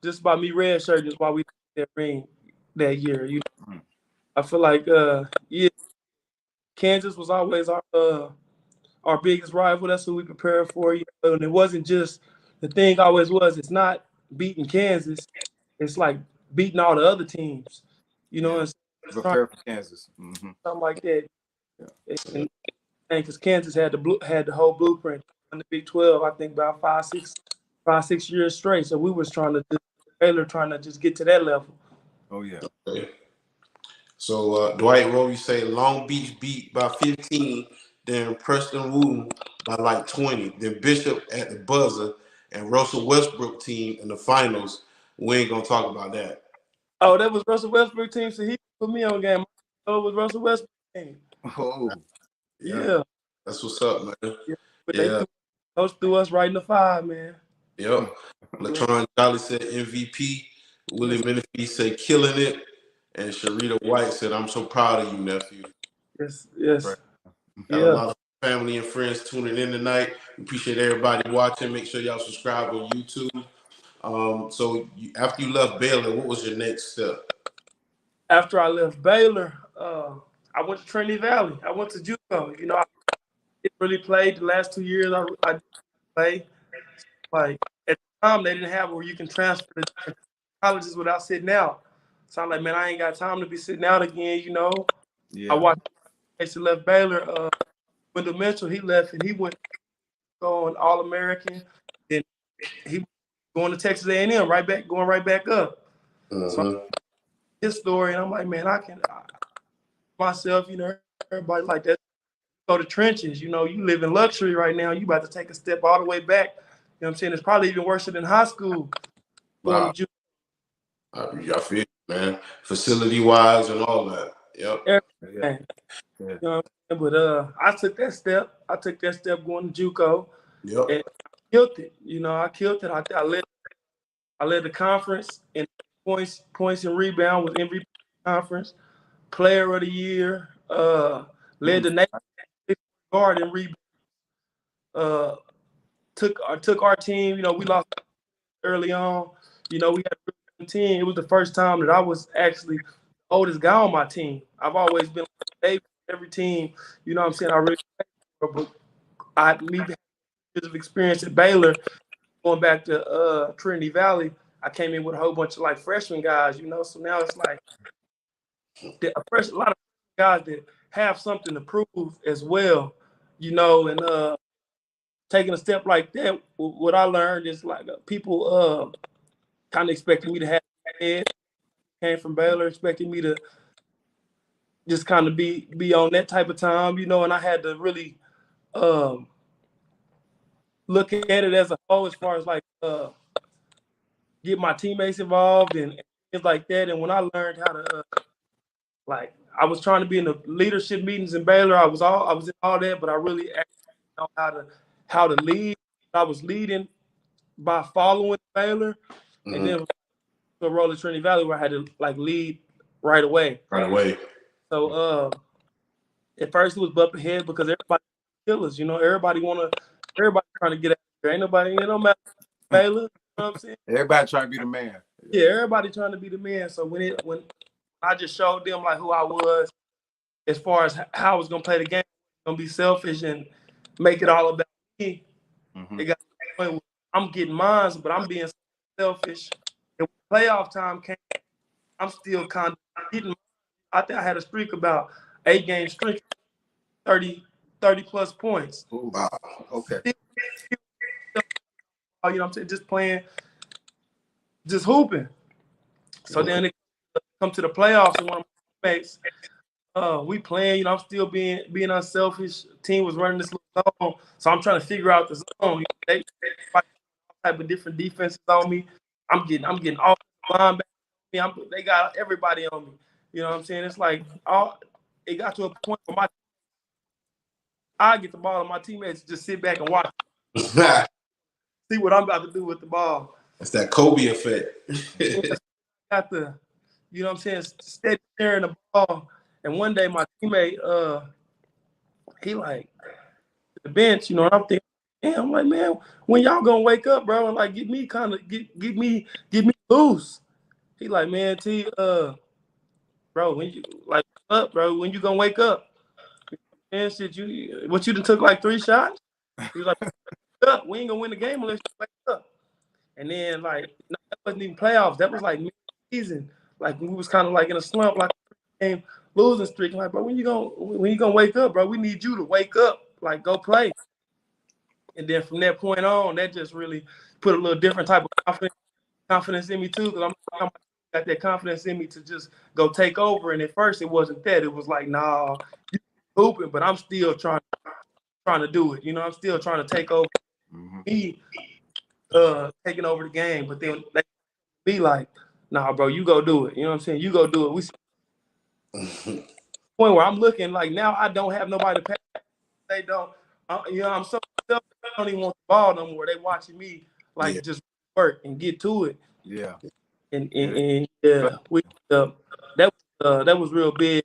just by me red shirt, just why we that ring that year. I feel like Kansas was always our biggest rival. That's who we prepared for. And it wasn't just the thing. Always was. It's not beating Kansas. It's like beating all the other teams. Prepare for Kansas. Something like that. Yeah. And because Kansas had the whole blueprint in the Big 12. I think about 5-6 years straight. So we was Baylor trying to just get to that level. Oh yeah. Okay. So Dwight Rowe, say Long Beach beat by 15, then Preston Wooten by like 20, then Bishop at the buzzer, and Russell Westbrook team in the finals. We ain't gonna talk about that. Oh, that was Russell Westbrook team. So he put me on game. Oh, it was Russell Westbrook team. Oh. Yeah. That's what's up, man. Yeah. But coach threw us right in the 5, man. Yep. Latron Jolly said MVP. Willie Menifee said killing it. And Sharita White said, I'm so proud of you, nephew. Yes. Right. Got a lot of family and friends tuning in tonight. We appreciate everybody watching. Make sure y'all subscribe on YouTube. So after you left Baylor, what was your next step? After I left Baylor, I went to Trinity Valley. I went to JUCO. You know, I didn't really play the last 2 years. I didn't play. Like at the time, they didn't have where you can transfer to different colleges without sitting out. So I'm like, man, I ain't got time to be sitting out again. You know, Yeah. I watched. He left Baylor. Wendell Mitchell, he left and he went going All-American. Then he going to Texas A&M, going right back up. So his story, and I'm like, man, myself, you know, everybody like that. Go to trenches, you know, you live in luxury right now. You about to take a step all the way back. You know what I'm saying? It's probably even worse than high school. Wow. I feel it, man. Facility-wise and all that. Yep. Yeah. You know what I'm saying? But I took that step. I took that step going to JUCO. Yep. And I killed it. You know, I killed it. I led the conference in points and rebound, was MVP conference, player of the year, led the nation guard in rebound. Took our team, you know, we lost early on. You know, we had a really good team. It was the first time that I was actually the oldest guy on my team. I've always been like a baby on every team. You know what I'm saying? I really but me having years of experience at Baylor, going back to Trinity Valley, I came in with a whole bunch of like freshman guys, you know. So now it's like a lot of guys that have something to prove as well, you know. And taking a step like that, what I learned is like people kind of expecting me to have head. Came from Baylor, expecting me to just kind of be on that type of time, you know. And I had to really look at it as a whole, as far as like get my teammates involved and things like that. And when I learned how to like, I was trying to be in the leadership meetings in Baylor. I was in all that, but I really actually know how to lead. I was leading by following Baylor, and then a role at Trinity Valley where I had to like lead right away. So at first it was bumping head because everybody killers, you know. Everybody trying to get out there. Ain't nobody, it don't matter Baylor, you know what I'm saying? Everybody trying to be the man. Yeah, everybody trying to be the man. So when I just showed them like who I was, as far as how I was gonna play the game, gonna be selfish and make it all about me. It got to the point where I'm getting mine, but I'm being selfish. And when playoff time came, I'm still kind of getting. I think I had a streak about 8-game streak, 30 plus points. Ooh, wow. Okay. You know what I'm saying? Just playing, just hooping. So then it come to the playoffs, and one of my mates, we playing, you know, I'm still being unselfish. Team was running this little zone, so I'm trying to figure out the zone. They all type of different defenses on me. I'm getting off the line back. They got everybody on me. You know what I'm saying? It's like it got to a point where I get the ball and my teammates just sit back and watch. See what I'm about to do with the ball. It's that Kobe effect. Got the, you know what I'm saying, steady sharing the ball. And one day my teammate, he like the bench, you know, and I'm thinking, damn, I'm like, man, when y'all gonna wake up, bro, and like get me loose. He like, man, bro, when you like up, bro, when you gonna wake up? And shit, you done took like 3 shots? He was like, up, we ain't gonna win the game unless you wake up. And then like that wasn't even playoffs, that was like mid-season. Like we was kind of like in a slump, like game losing streak. Like, bro, when you gonna wake up, bro? We need you to wake up, like go play. And then from that point on, that just really put a little different type of confidence in me too, because I'm got that confidence in me to just go take over. And at first it wasn't that. It was like, nah, you hooping, but I'm still trying to do it. You know, I'm still trying to take over me taking over the game. But then they be like, nah, bro, you go do it. You know what I'm saying? You go do it. We point where I'm looking like now I don't have nobody to pass. They don't, you know, I'm so selfish, I don't even want the ball no more. They watching me like just work and get to it. Yeah. And we that was real big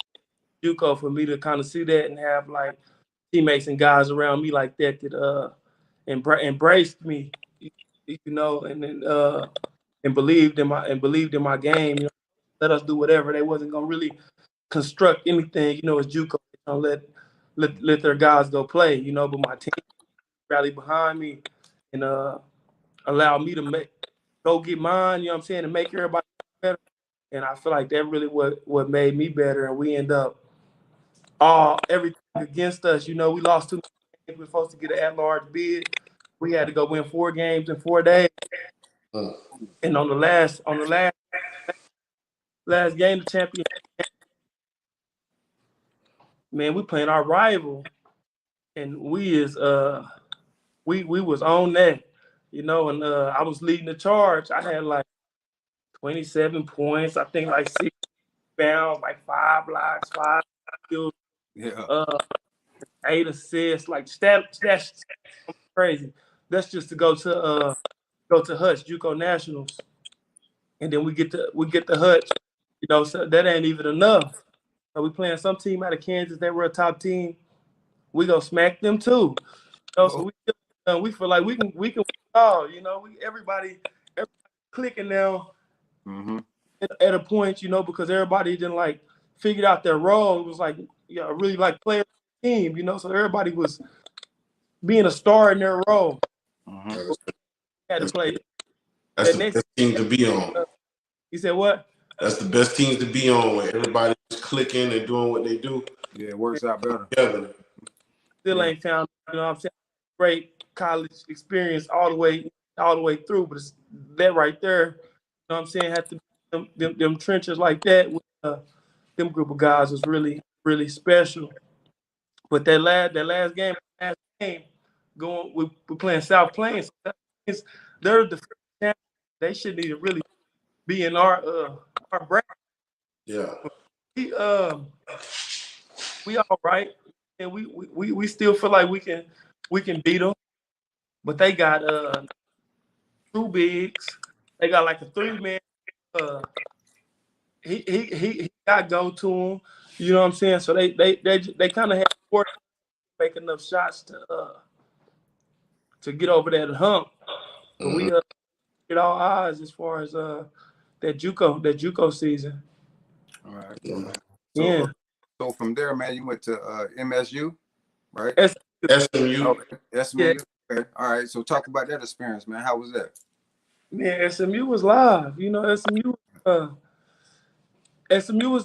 JUCO for me to kind of see that and have like teammates and guys around me like that embraced me, you know. And then and believed in my game. You know, let us do whatever. They wasn't gonna really construct anything. You know, as JUCO, let their guys go play. You know, but my team rallied behind me and allowed me to go get mine. You know what I'm saying, and make everybody better. And I feel like that really what made me better. And we end up everything against us. You know, we lost 2 games. We were supposed to get an at-large bid. We had to go win 4 games in 4 days. And on the last game, the champion, man, we playing our rival, and we was on that, you know. And I was leading the charge. I had like 27 points. I think like 6 bounds, like 5 blocks, 5 steals, 8 assists. Like that's crazy. That's just to go to Hutch JUCO Nationals, and then we get the Hutch. You know, so that ain't even enough. So we playing some team out of Kansas. They were a top team. We go smack them too. You know, so we feel like we can win all. You know, everybody clicking now at a point. You know, because everybody didn't like figured out their role. It was like really like player team. You know, so everybody was being a star in their role. Had to play. That's the best team to be on. You said what? That's the best teams to be on, where everybody's clicking and doing what they do. Yeah, it works out better. Together. Still ain't found, you know what I'm saying, great college experience all the way through, but it's that right there, you know what I'm saying, had to be them trenches like that with them group of guys was really, really special. But that last game, we're playing South Plains. They're the champions. They shouldn't even really be in our bracket. Yeah. We all right, and we still feel like we can beat them, but they got 2 bigs. They got like a 3-man. He got go to him. You know what I'm saying? So they kind of had to make enough shots to get over that hump. But we get all eyes as far as that JUCO season. All right. Yeah. So from there, man, you went to MSU, right? SMU. Okay. SMU. Yeah. Okay. All right. So talk about that experience, man. How was that? Man, SMU was live. You know, SMU was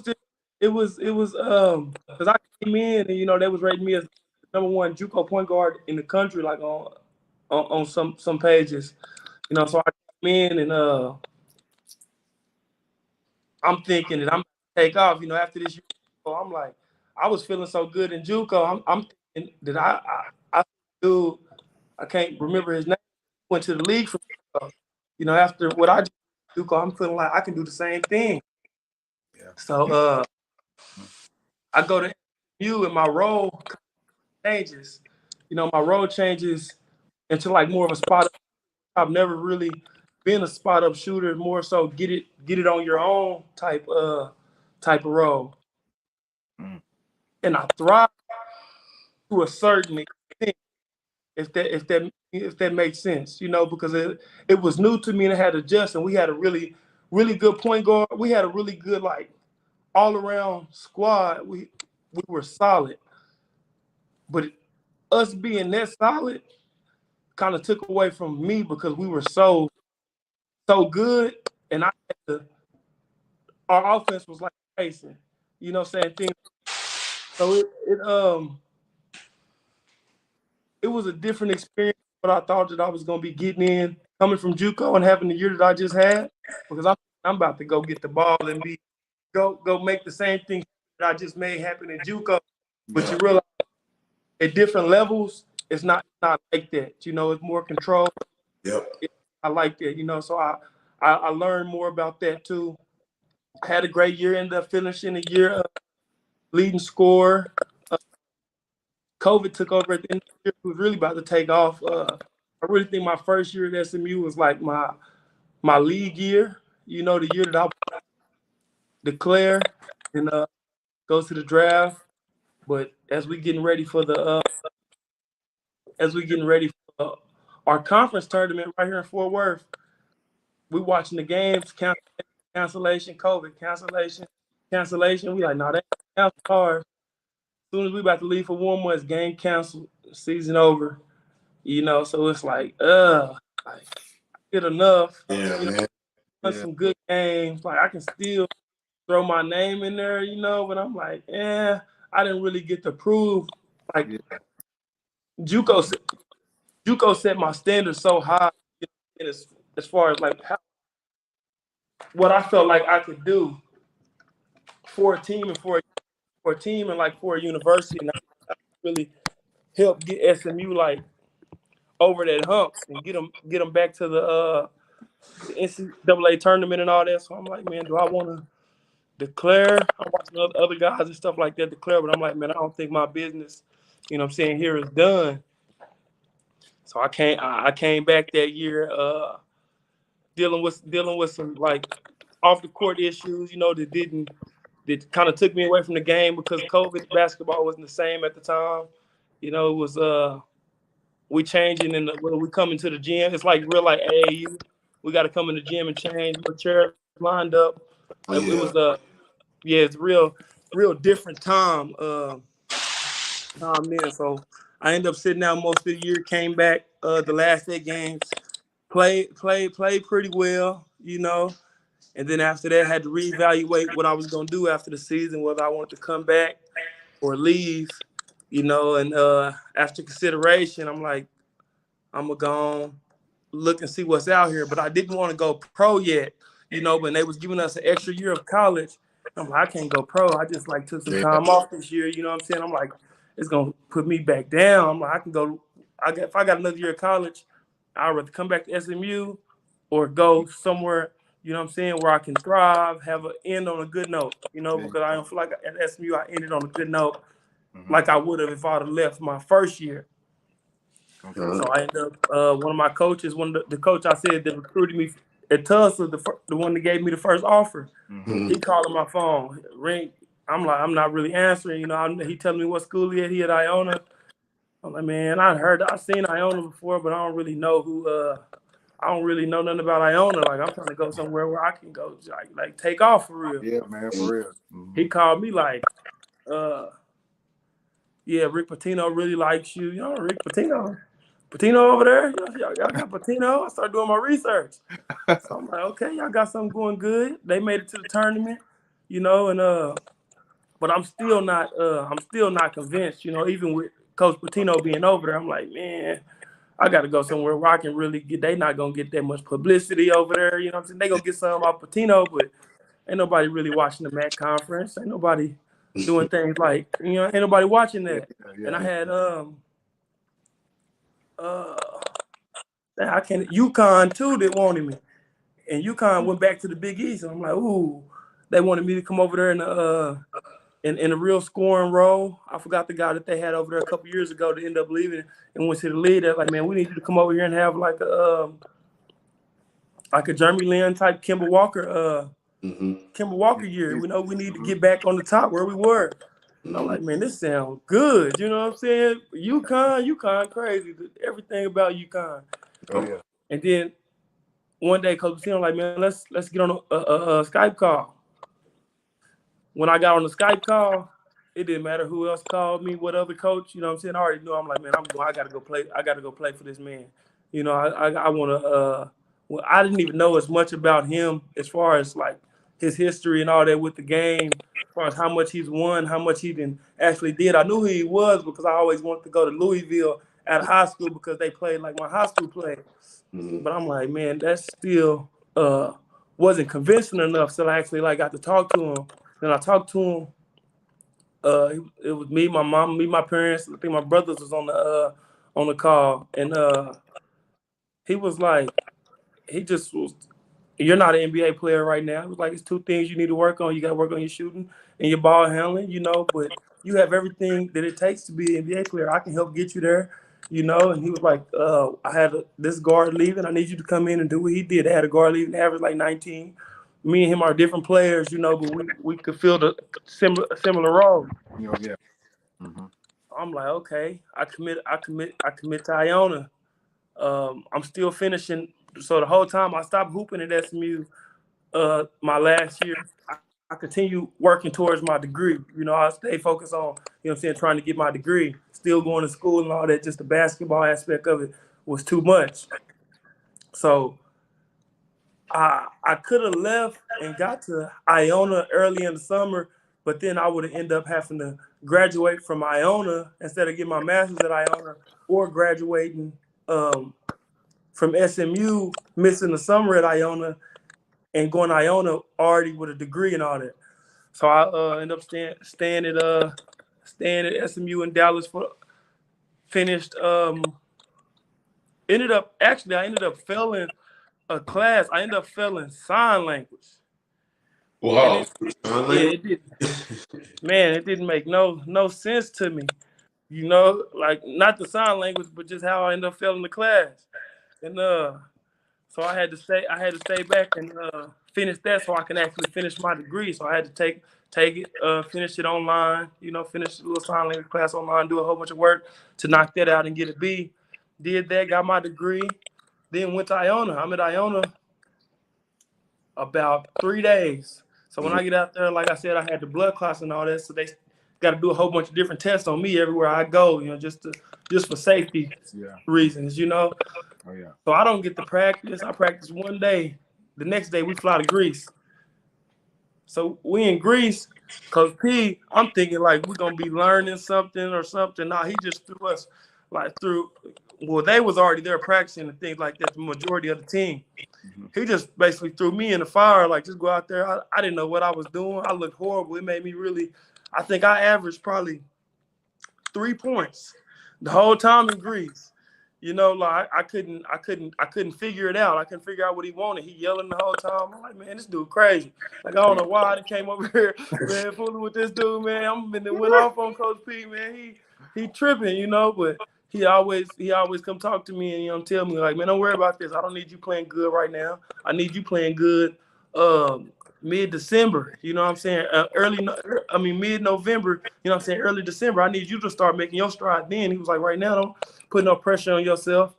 just, it was because I came in and, you know, they was rating me as the #1 JUCO point guard in the country, like on some pages. You know, so I came in and I'm thinking that I'm gonna take off, you know, after this year. So I'm like, I was feeling so good in JUCO. I'm thinking that I dude, I can't remember his name, went to the league for JUCO. You know, after what I did JUCO, I'm feeling like I can do the same thing. Yeah. So I go to SMU and my role changes. You know, my role changes into like more of a spot up. I've never really been a spot up shooter, more so get it on your own type of role. And I thrive to a certain extent, if that makes sense, you know, because it was new to me and I had to adjust, and we had a really, really good point guard. We had a really good like all around squad. We were solid. But us being that solid kind of took away from me because we were so good, and our offense was like Tyson, you know, saying things. So it was a different experience, but I thought that I was gonna be getting in coming from JUCO and having the year that I just had, because I'm about to go get the ball and go make the same thing that I just made happen in JUCO. But you realize at different levels, it's not like that. You know, it's more control. Yep. I like that, you know, so I learned more about that too. I had a great year, ended up finishing the year leading scorer. COVID took over at the end of the year. It was really about to take off. I really think my first year at SMU was like my league year, you know, the year that I declare and go to the draft. But as we getting ready for our conference tournament right here in Fort Worth, we watching the games, cancellation, COVID, cancellation. We like, nah, that cancel hard. As soon as we about to leave for 1 month, game canceled, season over. You know, so it's like, like, get enough. Yeah, You know, man. won some good games. Like I can still throw my name in there, you know, but I'm like, I didn't really get to prove. Like JUCO set my standards so high, you know, as far as like what I felt like I could do for a team and for a team and like for a university, and I really help get SMU like over that hump and get them back to the NCAA tournament and all that. So I'm like, man, do I want to declare? I'm watching other guys and stuff like that declare, but I'm like, man, I don't think my business, you know what I'm saying, here is done. So I came back that year dealing with some like off the court issues, you know, that kind of took me away from the game because COVID basketball wasn't the same at the time. You know, it was we changing when we come into the gym. It's like real like AAU. We got to come in the gym and change. The chairs lined up. It was yeah, it's real different time then. So I ended up sitting out most of the year. Came back the last 8 games, played pretty well, you know. And then after that, I had to reevaluate what I was gonna do after the season, whether I wanted to come back or leave, you know. And after consideration, I'm like, I'm gonna go on, look and see what's out here. But I didn't want to go pro yet, you know. But they was giving us an extra year of college. I'm like, I can't go pro. I just like took some time off this year, you know what I'm saying? I'm like, it's gonna put me back down. I'm like, I can go. If I got another year of college, I'd rather come back to SMU or go somewhere, you know what I'm saying, where I can thrive, have an end on a good note, you know, because I don't feel like at SMU I ended on a good note like I would have if I'd have left my first year. Okay. So I ended up, one of my coaches, the coach I said that recruited me at Tulsa, the one that gave me the first offer, he called on my phone, ring. I'm like, I'm not really answering, you know. He telling me what school he at Iona. I'm like, man, I've seen Iona before, but I don't really know I don't really know nothing about Iona. Like, I'm trying to go somewhere where I can go, like take off for real. Yeah, man, for real. He called me like, yeah, Rick Pitino really likes you. You know, Rick Pitino over there. You know, y'all got Pitino. I started doing my research. So I'm like, okay, y'all got something going good. They made it to the tournament, you know, and but I'm still not convinced, you know, even with Coach Pitino being over there, I'm like, man, I got to go somewhere where I can really get. They not gonna get that much publicity over there. You know what I'm saying? They gonna get some off Pitino, but ain't nobody really watching the MAC conference. Ain't nobody doing things like, you know, ain't nobody watching that. And I had I can't UConn too that wanted me, and UConn went back to the Big East, and I'm like, ooh, they wanted me to come over there in a real scoring role. I forgot the guy that they had over there a couple years ago that ended up leaving and went to the league. They're like, man, we need you to come over here and have like a Jeremy Lin type Kemba Walker year. We know we need to get back on the top where we were. And I'm like, man, this sounds good. You know what I'm saying? UConn crazy. Everything about UConn. Oh yeah. And then one day, Coach Pitino like, man, let's get on a Skype call. When I got on the Skype call, it didn't matter who else called me, what other coach, you know what I'm saying? I already knew. I'm like, man, I gotta go play. I gotta go play for this man. You know, I want to. Well, I didn't even know as much about him as far as like his history and all that with the game, as far as how much he's won, how much he actually did. I knew who he was because I always wanted to go to Louisville at high school because they played like my high school played. But I'm like, man, that still wasn't convincing enough. So I actually like got to talk to him. Then I talked to him. It was me, my mom, my parents. I think my brothers was on the call, and he was like, he just was. You're not an NBA player right now. It was like, it's 2 things you need to work on. You got to work on your shooting and your ball handling, you know. But you have everything that it takes to be an NBA player. I can help get you there, you know. And he was like, I had this guard leaving. I need you to come in and do what he did. I had a guard leaving, average like 19. Me and him are different players, you know, but we could fill the similar role. Yeah. I'm like, okay, I commit to Iona. I'm still finishing So the whole time I stopped hooping at SMU. My last year, I continued working towards my degree. You know, I stayed focused on, you know what I'm saying, trying to get my degree, still going to school and all that. Just the basketball aspect of it was too much. So I could have left and got to Iona early in the summer, but then I would have ended up having to graduate from Iona instead of getting my master's at Iona, or graduating from SMU, missing the summer at Iona, and going to Iona already with a degree and all that. So I ended up staying at SMU in Dallas for finished. I ended up failing a class. I ended up failing sign language. And Wow. it did, man, it didn't make no sense to me. You know, like not the sign language, but just how I ended up failing the class. And so I had to stay back and finish that so I can actually finish my degree. So I had to take it, finish it online, you know, finish the little sign language class online, do a whole bunch of work to knock that out and get a B. Did that, got my degree, then went to Iona. I'm at Iona about 3 days. So when I get out there, like I said, I had the blood clots and all that. So they got to do a whole bunch of different tests on me everywhere I go, you know, just for safety reasons, you know. Oh yeah. So I don't get to practice. I practice one day. The next day we fly to Greece. So we in Greece, Coach P, I'm thinking like we're gonna be learning something or something. Nah, he just threw us well, they was already there practicing and things like that, the majority of the team. He just basically threw me in the fire, like just go out there. I didn't know what I was doing. I looked horrible. It made me really, I think I averaged probably 3 points the whole time in Greece. You know, like I couldn't figure it out. I couldn't figure out what he wanted. He yelling the whole time. I'm like, man, this dude crazy. Like I don't know why I came over here, man, fooling with this dude, man. I'm been went off on Coach P, man. He tripping, you know, but he always come talk to me and you know tell me like, man, don't worry about this. I don't need you playing good right now. I need you playing good mid-December, you know what I'm saying? Mid-November, you know what I'm saying? Early December, I need you to start making your stride then. He was like, right now, don't put no pressure on yourself.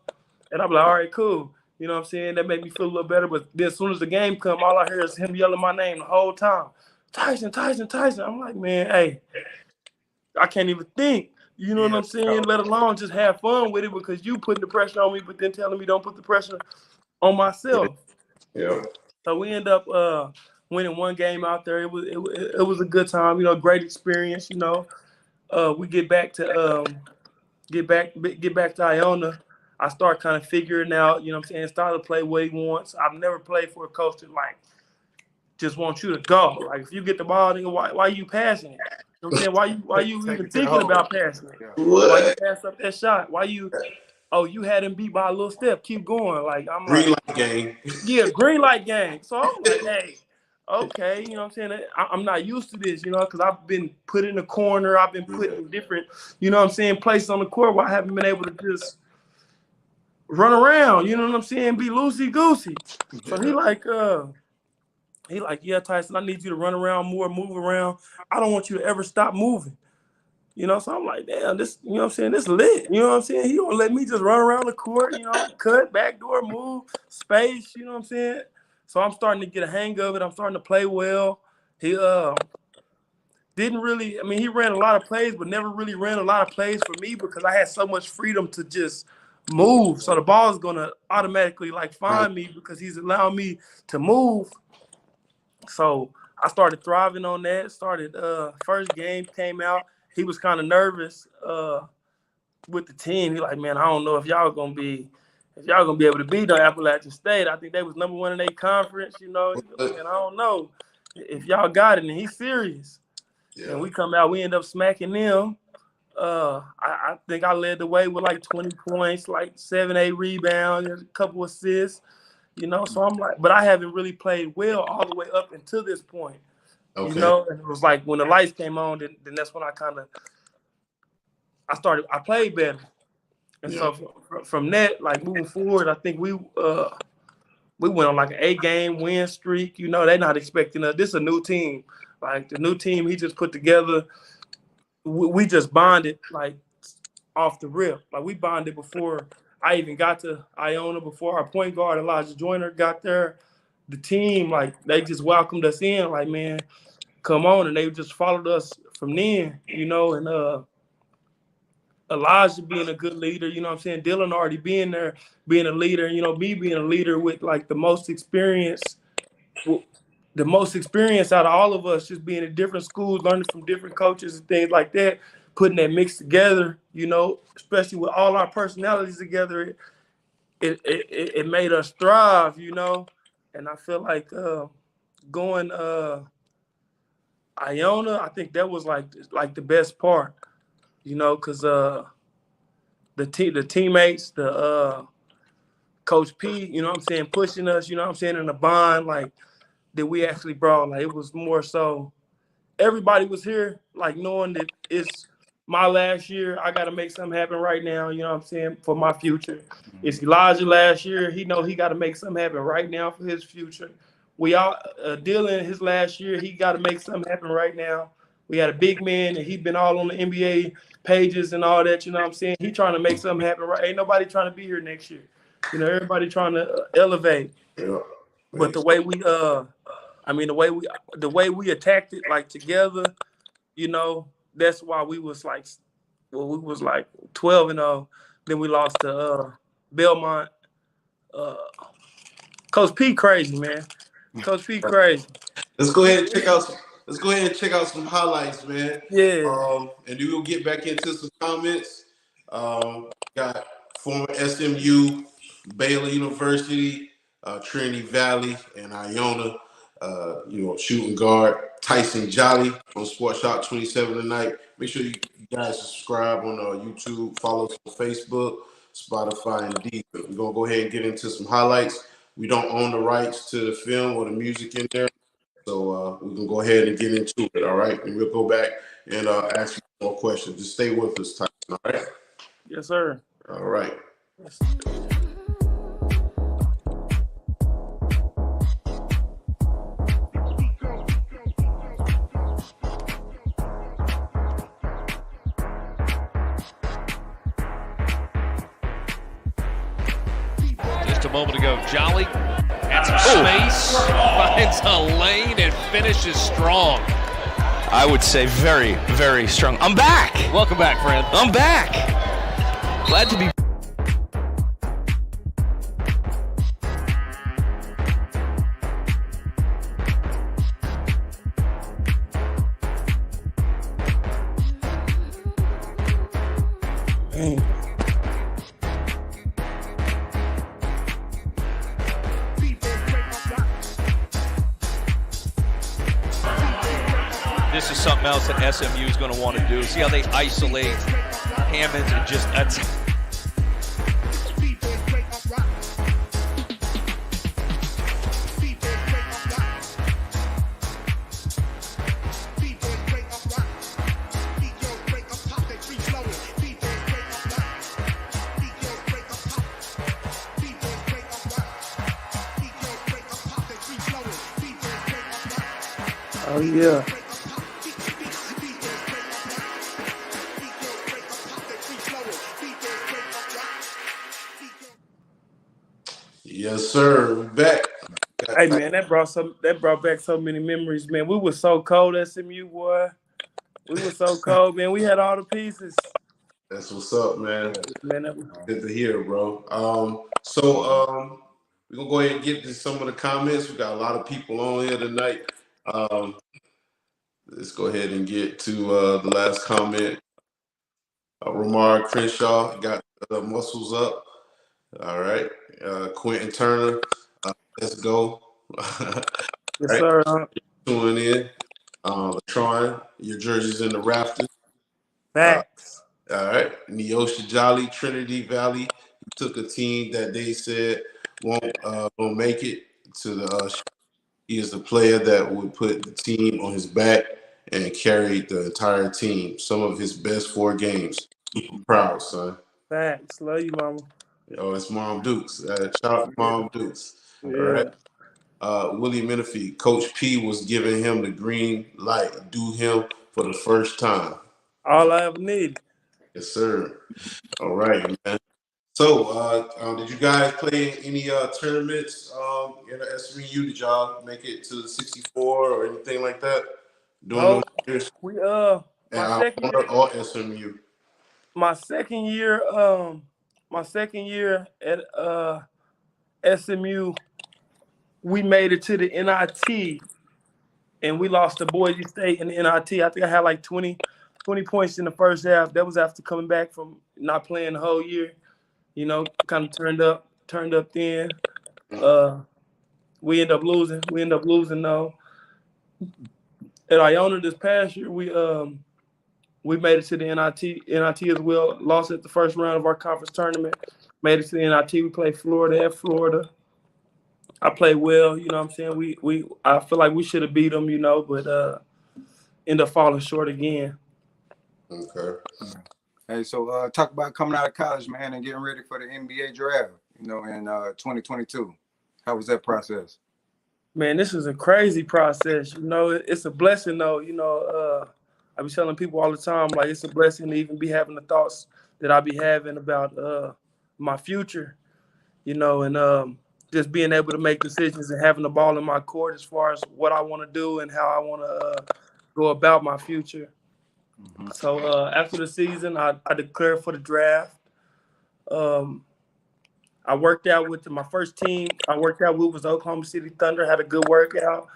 And I'm like, all right, cool. You know what I'm saying? That made me feel a little better. But then as soon as the game come, all I hear is him yelling my name the whole time. Tyson, Tyson, Tyson. I'm like, man, hey, I can't even think. You know what I'm saying? Let alone just have fun with it because you putting the pressure on me, but then telling me don't put the pressure on myself. Yeah. So we end up winning one game out there. It was a good time, you know, great experience. You know, we get back to Iona. I start kind of figuring out, you know what I'm saying, start to play what he wants. I've never played for a coach that like just wants you to go. Like if you get the ball, nigga, why are you passing it? You know what I'm saying? Why you even thinking about passing it? What? Why you pass up that shot? Why you had him beat by a little step. Keep going. Like I'm Green like, light game. yeah, green light gang. So I'm like, hey, okay, you know what I'm saying? I'm not used to this, you know, because I've been put in the corner. I've been put in different, you know what I'm saying, places on the court where I haven't been able to just run around, you know what I'm saying, be loosey-goosey. So he like, yeah, Tyson, I need you to run around more, move around. I don't want you to ever stop moving. You know, so I'm like, damn, this, you know what I'm saying, this lit. You know what I'm saying? He don't let me just run around the court, you know, cut, backdoor, move, space, you know what I'm saying? So I'm starting to get a hang of it. I'm starting to play well. He didn't really, I mean, he ran a lot of plays, but never really ran a lot of plays for me because I had so much freedom to just move. So the ball is gonna automatically like find me because he's allowing me to move. So I started thriving on that. Started first game came out. He was kind of nervous with the team. He like, man, I don't know if y'all gonna be able to beat on Appalachian State. I think they was number one in their conference. You know, and I don't know if y'all got it. And he's serious. Yeah. And we come out, we end up smacking them. I think I led the way with like 20 points, like 7-8 rebounds, a couple assists. You know, so I'm like, but I haven't really played well all the way up until this point. Okay. You know, and it was like when the lights came on, then that's when I played better. And so from that, like moving forward, I think we went on like an 8-game win streak. You know, they're not expecting us. This is a new team. Like the new team he just put together, we just bonded like off the rip. Like we bonded before I even got to Iona before our point guard Elijah Joyner got there. The team, like, they just welcomed us in, like, man, come on, and they just followed us from then, you know, and Elijah being a good leader, you know what I'm saying? Dylan already being there, being a leader, you know, me being a leader with like the most experience out of all of us, just being in different schools, learning from different coaches and things like that, putting that mix together, you know, especially with all our personalities together, it made us thrive, you know. And I feel like going Iona, I think that was like the best part, you know, because the teammates, the Coach P, you know what I'm saying, pushing us, you know what I'm saying, in the bond, like, that we actually brought. Like, it was more so everybody was here, like, knowing that it's my last year. I got to make something happen right now, you know what I'm saying, for my future. It's Elijah last year. He know he got to make something happen right now for his future. We all, Dylan, his last year, he got to make something happen right now. We had a big man, and he been all on the NBA pages and all that, you know what I'm saying? He trying to make something happen right. Ain't nobody trying to be here next year. You know, everybody trying to elevate. Yeah. But the way we the way we attacked it, like, together, you know, that's why we was like 12-0. Then we lost to Belmont. Coach P crazy, man. Coach P crazy. Let's go ahead and check out some highlights, man. Yeah. And then we'll get back into some comments. Got former SMU, Baylor University, Trinity Valley, and Iona. Shooting guard Tyson Jolly on Sports Shop 27 tonight. Make sure you guys subscribe on YouTube, follow us on Facebook, Spotify, and Deezer. We're gonna go ahead and get into some highlights. We don't own the rights to the film or the music in there, so we can go ahead and get into it. All right, and we'll go back and ask you more questions. Just stay with us, Tyson. All right. Yes, sir. All right. Just a moment ago, Jolly had some space, finds a lane, and finishes strong. I would say very, very strong. I'm back. Welcome back, friend. I'm back. Glad to be. This is something else that SMU is going to want to do. See how they isolate Hammonds and just that's. Oh, yeah. Yes, sir. We're back. Hey, man, that brought back so many memories, man. We were so cold, SMU, boy. We were so cold, man. We had all the pieces. That's what's up, man. Man, Good to hear, bro. We're gonna go ahead and get to some of the comments. We got a lot of people on here tonight. Let's go ahead and get to the last comment. Ramar Crenshaw got the muscles up. All right. Quentin Turner, let's go. yes, sir. Tuning in. Latron, your jersey's in the rafters. Facts. All right. Neosha Jolly, Trinity Valley. He took a team that they said won't make it to the he is the player that would put the team on his back and carried the entire team. Some of his best 4 games. I'm proud, son. Facts. Love you, mama. Oh, it's Mom Dukes. Shout out to Mom Dukes. Yeah. All right. Willie Menifee, Coach P was giving him the green light. Do him for the first time. All I ever needed. Yes, sir. All right, man. So, did you guys play any tournaments in the SMU? Did y'all make it to the 64 or anything like that during No, those years we at my second year, Iona or SMU? my second year, my second year at SMU, we made it to the NIT and we lost to Boise State in the NIT. I think I had like 20 points in the first half. That was after coming back from not playing the whole year. You know, kind of turned up then. We end up losing. Though. At Iona this past year, we made it to the NIT as well. Lost at the first round of our conference tournament. Made it to the NIT. We played Florida at Florida. I played well, you know what I'm saying? I feel like we should have beat them, you know, but end up falling short again. Okay. Hey, so talk about coming out of college, man, and getting ready for the NBA draft, you know, in 2022. How was that process? Man, this is a crazy process. You know, it's a blessing though. You know, I be telling people all the time, like it's a blessing to even be having the thoughts that I be having about my future, you know, and just being able to make decisions and having the ball in my court as far as what I want to do and how I want to go about my future. Mm-hmm. So after the season, I declared for the draft. I worked out with my first team. I worked out with was Oklahoma City Thunder. Had a good workout.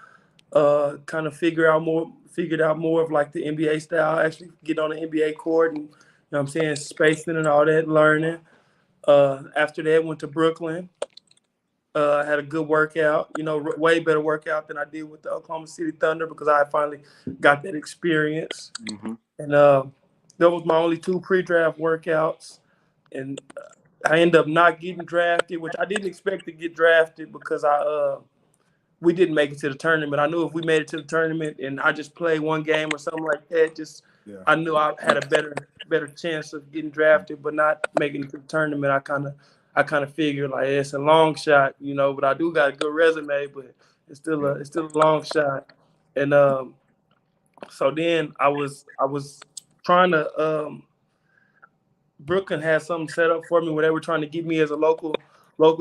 Kind of figured out more of like the NBA style. Actually, get on the NBA court and you know what I'm saying, spacing and all that, learning. After that, went to Brooklyn. Had a good workout. You know, way better workout than I did with the Oklahoma City Thunder because I finally got that experience. Mm-hmm. And that was my only 2 pre-draft workouts. And I ended up not getting drafted, which I didn't expect to get drafted because we didn't make it to the tournament. I knew if we made it to the tournament and I just played one game or something like that, I knew I had a better chance of getting drafted, but not making it to the tournament. I kind of figured like it's a long shot, you know, but I do got a good resume, but it's still a long shot. And so then I was trying to Brooklyn had something set up for me where they were trying to get me as a local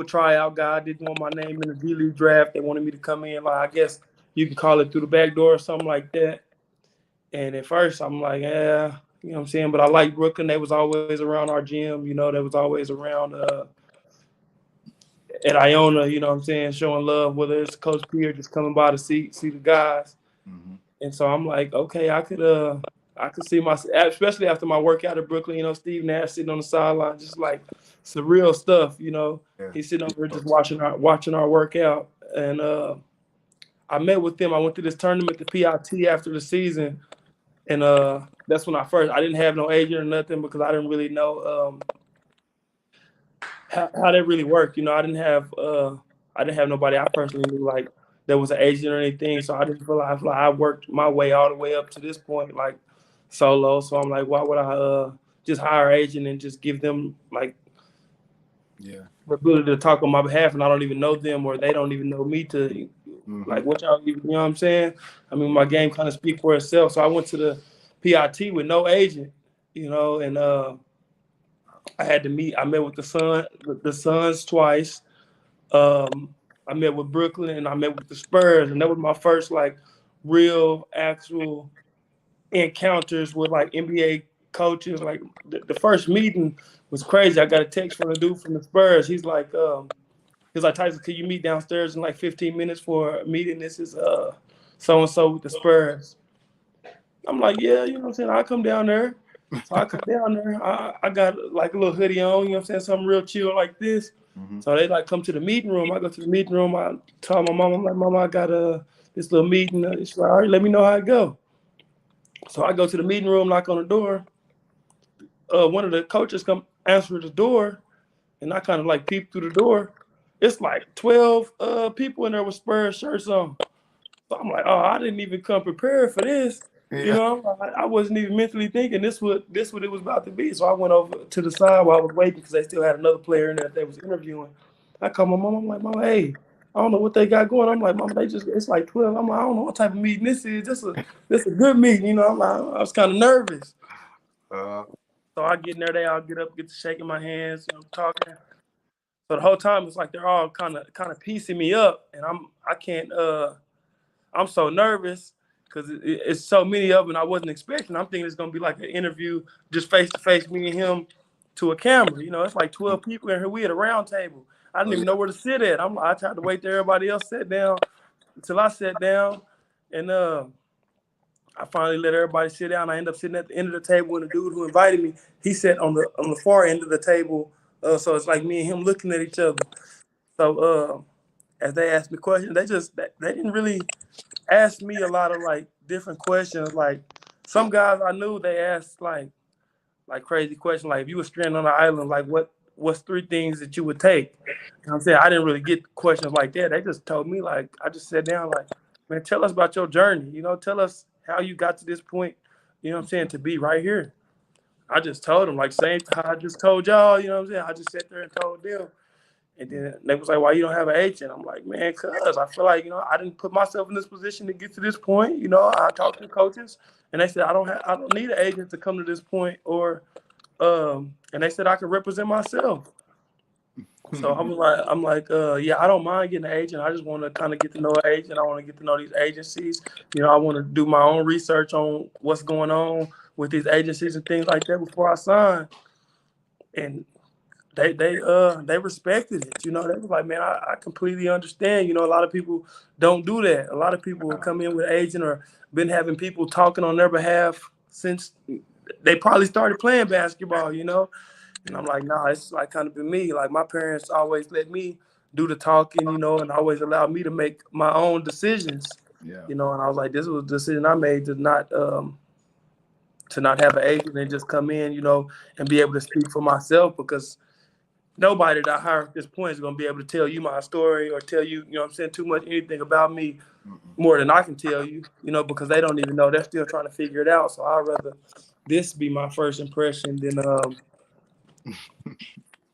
tryout guy. I didn't want my name in the G League draft. They wanted me to come in, like I guess you can call it through the back door or something like that. And at first I'm like, yeah, you know what I'm saying? But I like Brooklyn. They was always around our gym, you know, they was always around at Iona, you know what I'm saying, showing love, whether it's Coach Pierre just coming by to see the guys. Mm-hmm. And so I'm like, okay, I could see myself, especially after my workout at Brooklyn, you know, Steve Nash sitting on the sideline, just like surreal stuff, you know. Yeah. He's sitting over there just watching our workout. And I met with them. I went to this tournament, the PIT, after the season. And that's when I didn't have no agent or nothing because I didn't really know how that really worked. You know, I didn't have nobody I personally knew like that was an agent or anything. So I didn't feel like I worked my way all the way up to this point, like solo. So I'm like, why would I just hire an agent and just give them like the ability to talk on my behalf and I don't even know them or they don't even know me to like what y'all, you know what I'm saying? I mean, my game kind of speak for itself. So I went to the PIT with no agent, you know, and I met with the Suns twice. I met with Brooklyn and I met with the Spurs, and that was my first like real actual encounters with like NBA coaches. Like the first meeting was crazy. I got a text from a dude from the Spurs. He's like Tyson, could you meet downstairs in like 15 minutes for a meeting? This is so-and-so with the Spurs. I'm like, yeah, you know what I'm saying? I'll come down there. So I come down there. I got like a little hoodie on, you know what I'm saying? Something real chill like this. Mm-hmm. So they like come to the meeting room. I go to the meeting room. I tell my mom, I'm like, Mama, I got this little meeting. She's like, all right, let me know how it go. So I go to the meeting room, knock on the door. One of the coaches come answer the door, and I kind of like peep through the door. It's like 12 people in there with Spurs shirts on. So I'm like, oh, I didn't even come prepared for this. Yeah. You know, I wasn't even mentally thinking this what it was about to be. So I went over to the side while I was waiting because they still had another player in there that they was interviewing. I called my mom. I'm like, Mama, hey, I don't know what they got going. I'm like, Mama, it's like 12. I'm like, I don't know what type of meeting this is. This a good meeting. You know, I was kind of nervous. So I get in there, they all get up, get to shaking my hands, talking. So the whole time it's like they're all kind of piecing me up, and I can't. I'm so nervous because it's so many of them I wasn't expecting. I'm thinking it's gonna be like an interview, just face to face, me and him, to a camera. It's like 12 people in here. We at a round table. I didn't even know where to sit at. I tried to wait till everybody else sat down until I sat down, and I finally let everybody sit down. I ended up sitting at the end of the table, and the dude who invited me, he sat on the far end of the table. So it's like me and him looking at each other. So as they asked me questions, they didn't really ask me a lot of like different questions. Like some guys I knew, they asked like crazy questions. Like if you were stranded on an island, like what's 3 things that you would take? You know what I'm saying? I didn't really get questions like that. They just told me, like, I just sat down like, man, tell us about your journey. Tell us how you got to this point, to be right here. I just told them, like, same how I just told y'all, I just sat there and told them. And then they was like, why you don't have an agent? I'm like, man, cuz I feel like, I didn't put myself in this position to get to this point. I talked to coaches and they said, I don't need an agent to come to this point, or and they said I could represent myself. So I'm like, yeah, I don't mind getting an agent. I just want to kind of get to know an agent. I want to get to know these agencies. I want to do my own research on what's going on with these agencies and things like that before I sign. And they respected it. They was like, man, I completely understand. A lot of people don't do that. A lot of people will come in with an agent or been having people talking on their behalf since they probably started playing basketball, And I'm like, nah, it's like kind of been me. Like my parents always let me do the talking, and always allowed me to make my own decisions. Yeah. And I was like, this was a decision I made to not have an agent and just come in, and be able to speak for myself, because nobody that I hire at this point is going to be able to tell you my story or tell you, too much anything about me more than I can tell you, because they don't even know. They're still trying to figure it out. So I'd rather this be my first impression than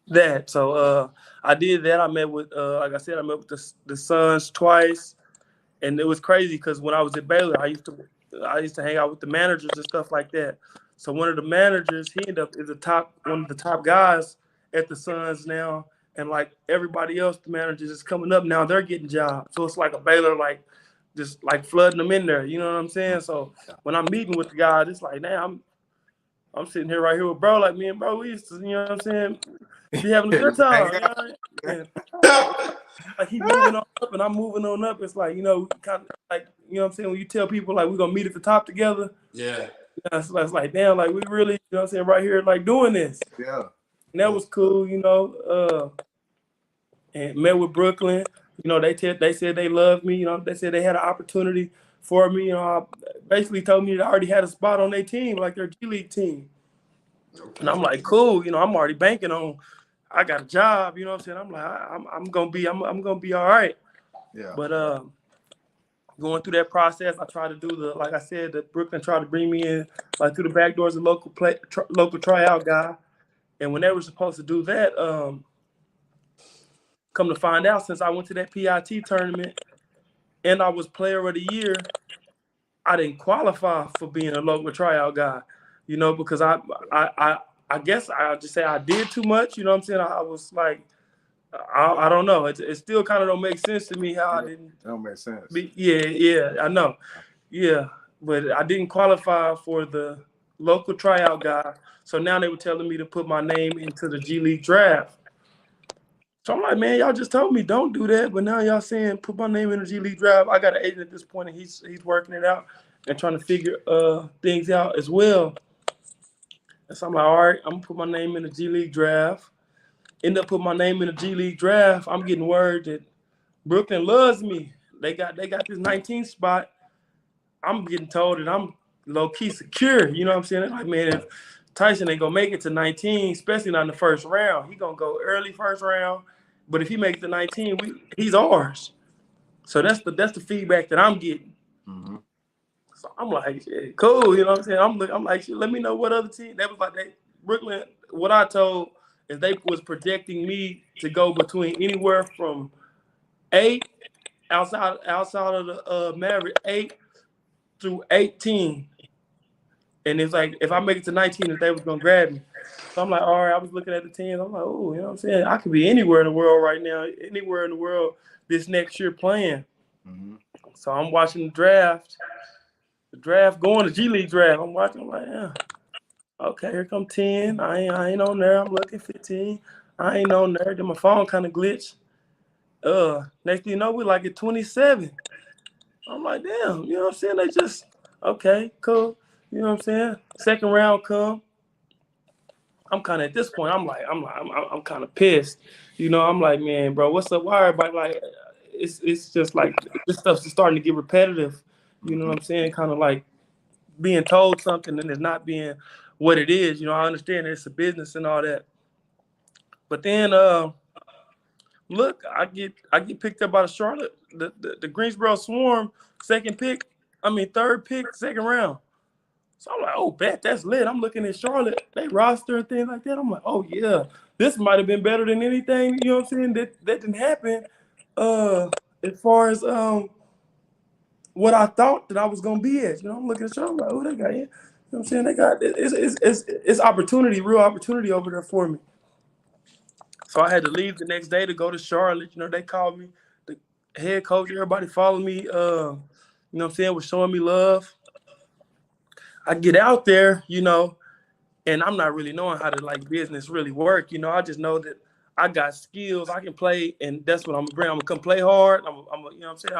that. So I did that. I met with, like I said, I met with the Suns twice. And it was crazy because when I was at Baylor, I used to hang out with the managers and stuff like that. So one of the managers, he ended up is one of the top guys at the Suns now, and like everybody else, the managers is coming up now. They're getting jobs, so it's like a Baylor like just like flooding them in there. You know what I'm saying? So when I'm meeting with the guys, it's like, damn, I'm sitting here right here with bro. Like me and bro, we used to, you know what I'm saying, be having a good time. Like he's moving on up and I'm moving on up. It's like, kind of like, what I'm saying, when you tell people like we're gonna meet at the top together. Yeah. It's like, damn, like we really, what I'm saying, right here, like doing this. Yeah. And that was cool, and met with Brooklyn. They said they loved me. They said they had an opportunity for me. Basically told me they already had a spot on their team, like their G League team. Okay. And I'm like, cool. I'm already banking on. I got a job. You know what I'm saying? I'm like, I'm gonna be all right. Yeah. But going through that process, I tried to do like I said, the Brooklyn tried to bring me in like through the back doors, a local tryout guy. And when they were supposed to do that, come to find out, since I went to that PIT tournament and I was player of the year, I didn't qualify for being a local tryout guy, because I guess I'll just say I did too much. You know what I'm saying? I was like, I don't know. It still kind of don't make sense to me how I didn't. That don't make sense. Yeah, I know. Yeah, but I didn't qualify for the local tryout guy. So now they were telling me to put my name into the G League draft. So I'm like, man, y'all just told me don't do that, but now y'all saying put my name in the G League draft. I got an agent at this point, and he's working it out and trying to figure things out as well. And so I'm like, all right, I'm gonna put my name in the G League draft. End up putting my name in the G League draft. I'm getting word that Brooklyn loves me. They got this 19th spot. I'm getting told that I'm low-key secure. You know what I'm saying? Like, man, if Tyson ain't gonna make it to 19, especially not in the first round, he gonna go early first round. But if he makes it to 19, he's ours. So that's the feedback that I'm getting. Mm-hmm. So I'm like, yeah, cool. You know what I'm saying? I'm like, shit, let me know what other team. That was like Brooklyn. What I told is they was projecting me to go between anywhere from 8 outside of the Maverick 8 through 18. And it's like if I make it to 19, that they was gonna grab me. So I'm like, all right. I was looking at the teams. I'm like, oh, you know what I'm saying? I could be anywhere in the world right now, anywhere in the world this next year playing. Mm-hmm. So I'm watching the draft going to G League draft. I'm watching. I'm like, yeah. Okay, here come 10. I ain't on there. I'm looking 15. I ain't on there. Then my phone kind of glitched. Next thing you know, we like at 27. I'm like, damn, you know what I'm saying? They just okay, cool. You know what I'm saying? Second round come. I'm kind of at this point. I'm kind of pissed. You know, I'm like, man, bro, what's up? Why everybody like? It's just like this stuff's just starting to get repetitive. You know what I'm saying? Kind of like being told something and it's not being what it is. You know, I understand it's a business and all that. But then, look, I get picked up by the Charlotte, the Greensboro Swarm, third pick, second round. So I'm like, oh, bet that's lit. I'm looking at Charlotte, they roster and things like that. I'm like, oh yeah, this might have been better than anything. You know what I'm saying? That didn't happen. As far as what I thought that I was gonna be at. You know, I'm looking at Charlotte, I'm like, oh, they got it. You know what I'm saying? They got it's opportunity, real opportunity over there for me. So I had to leave the next day to go to Charlotte. You know, they called me, the head coach, everybody followed me, you know what I'm saying, was showing me love. I get out there, you know, and I'm not really knowing how to like business really work. You know, I just know that I got skills, I can play, and that's what I'm gonna bring. I'm gonna come play hard. You know what I'm saying?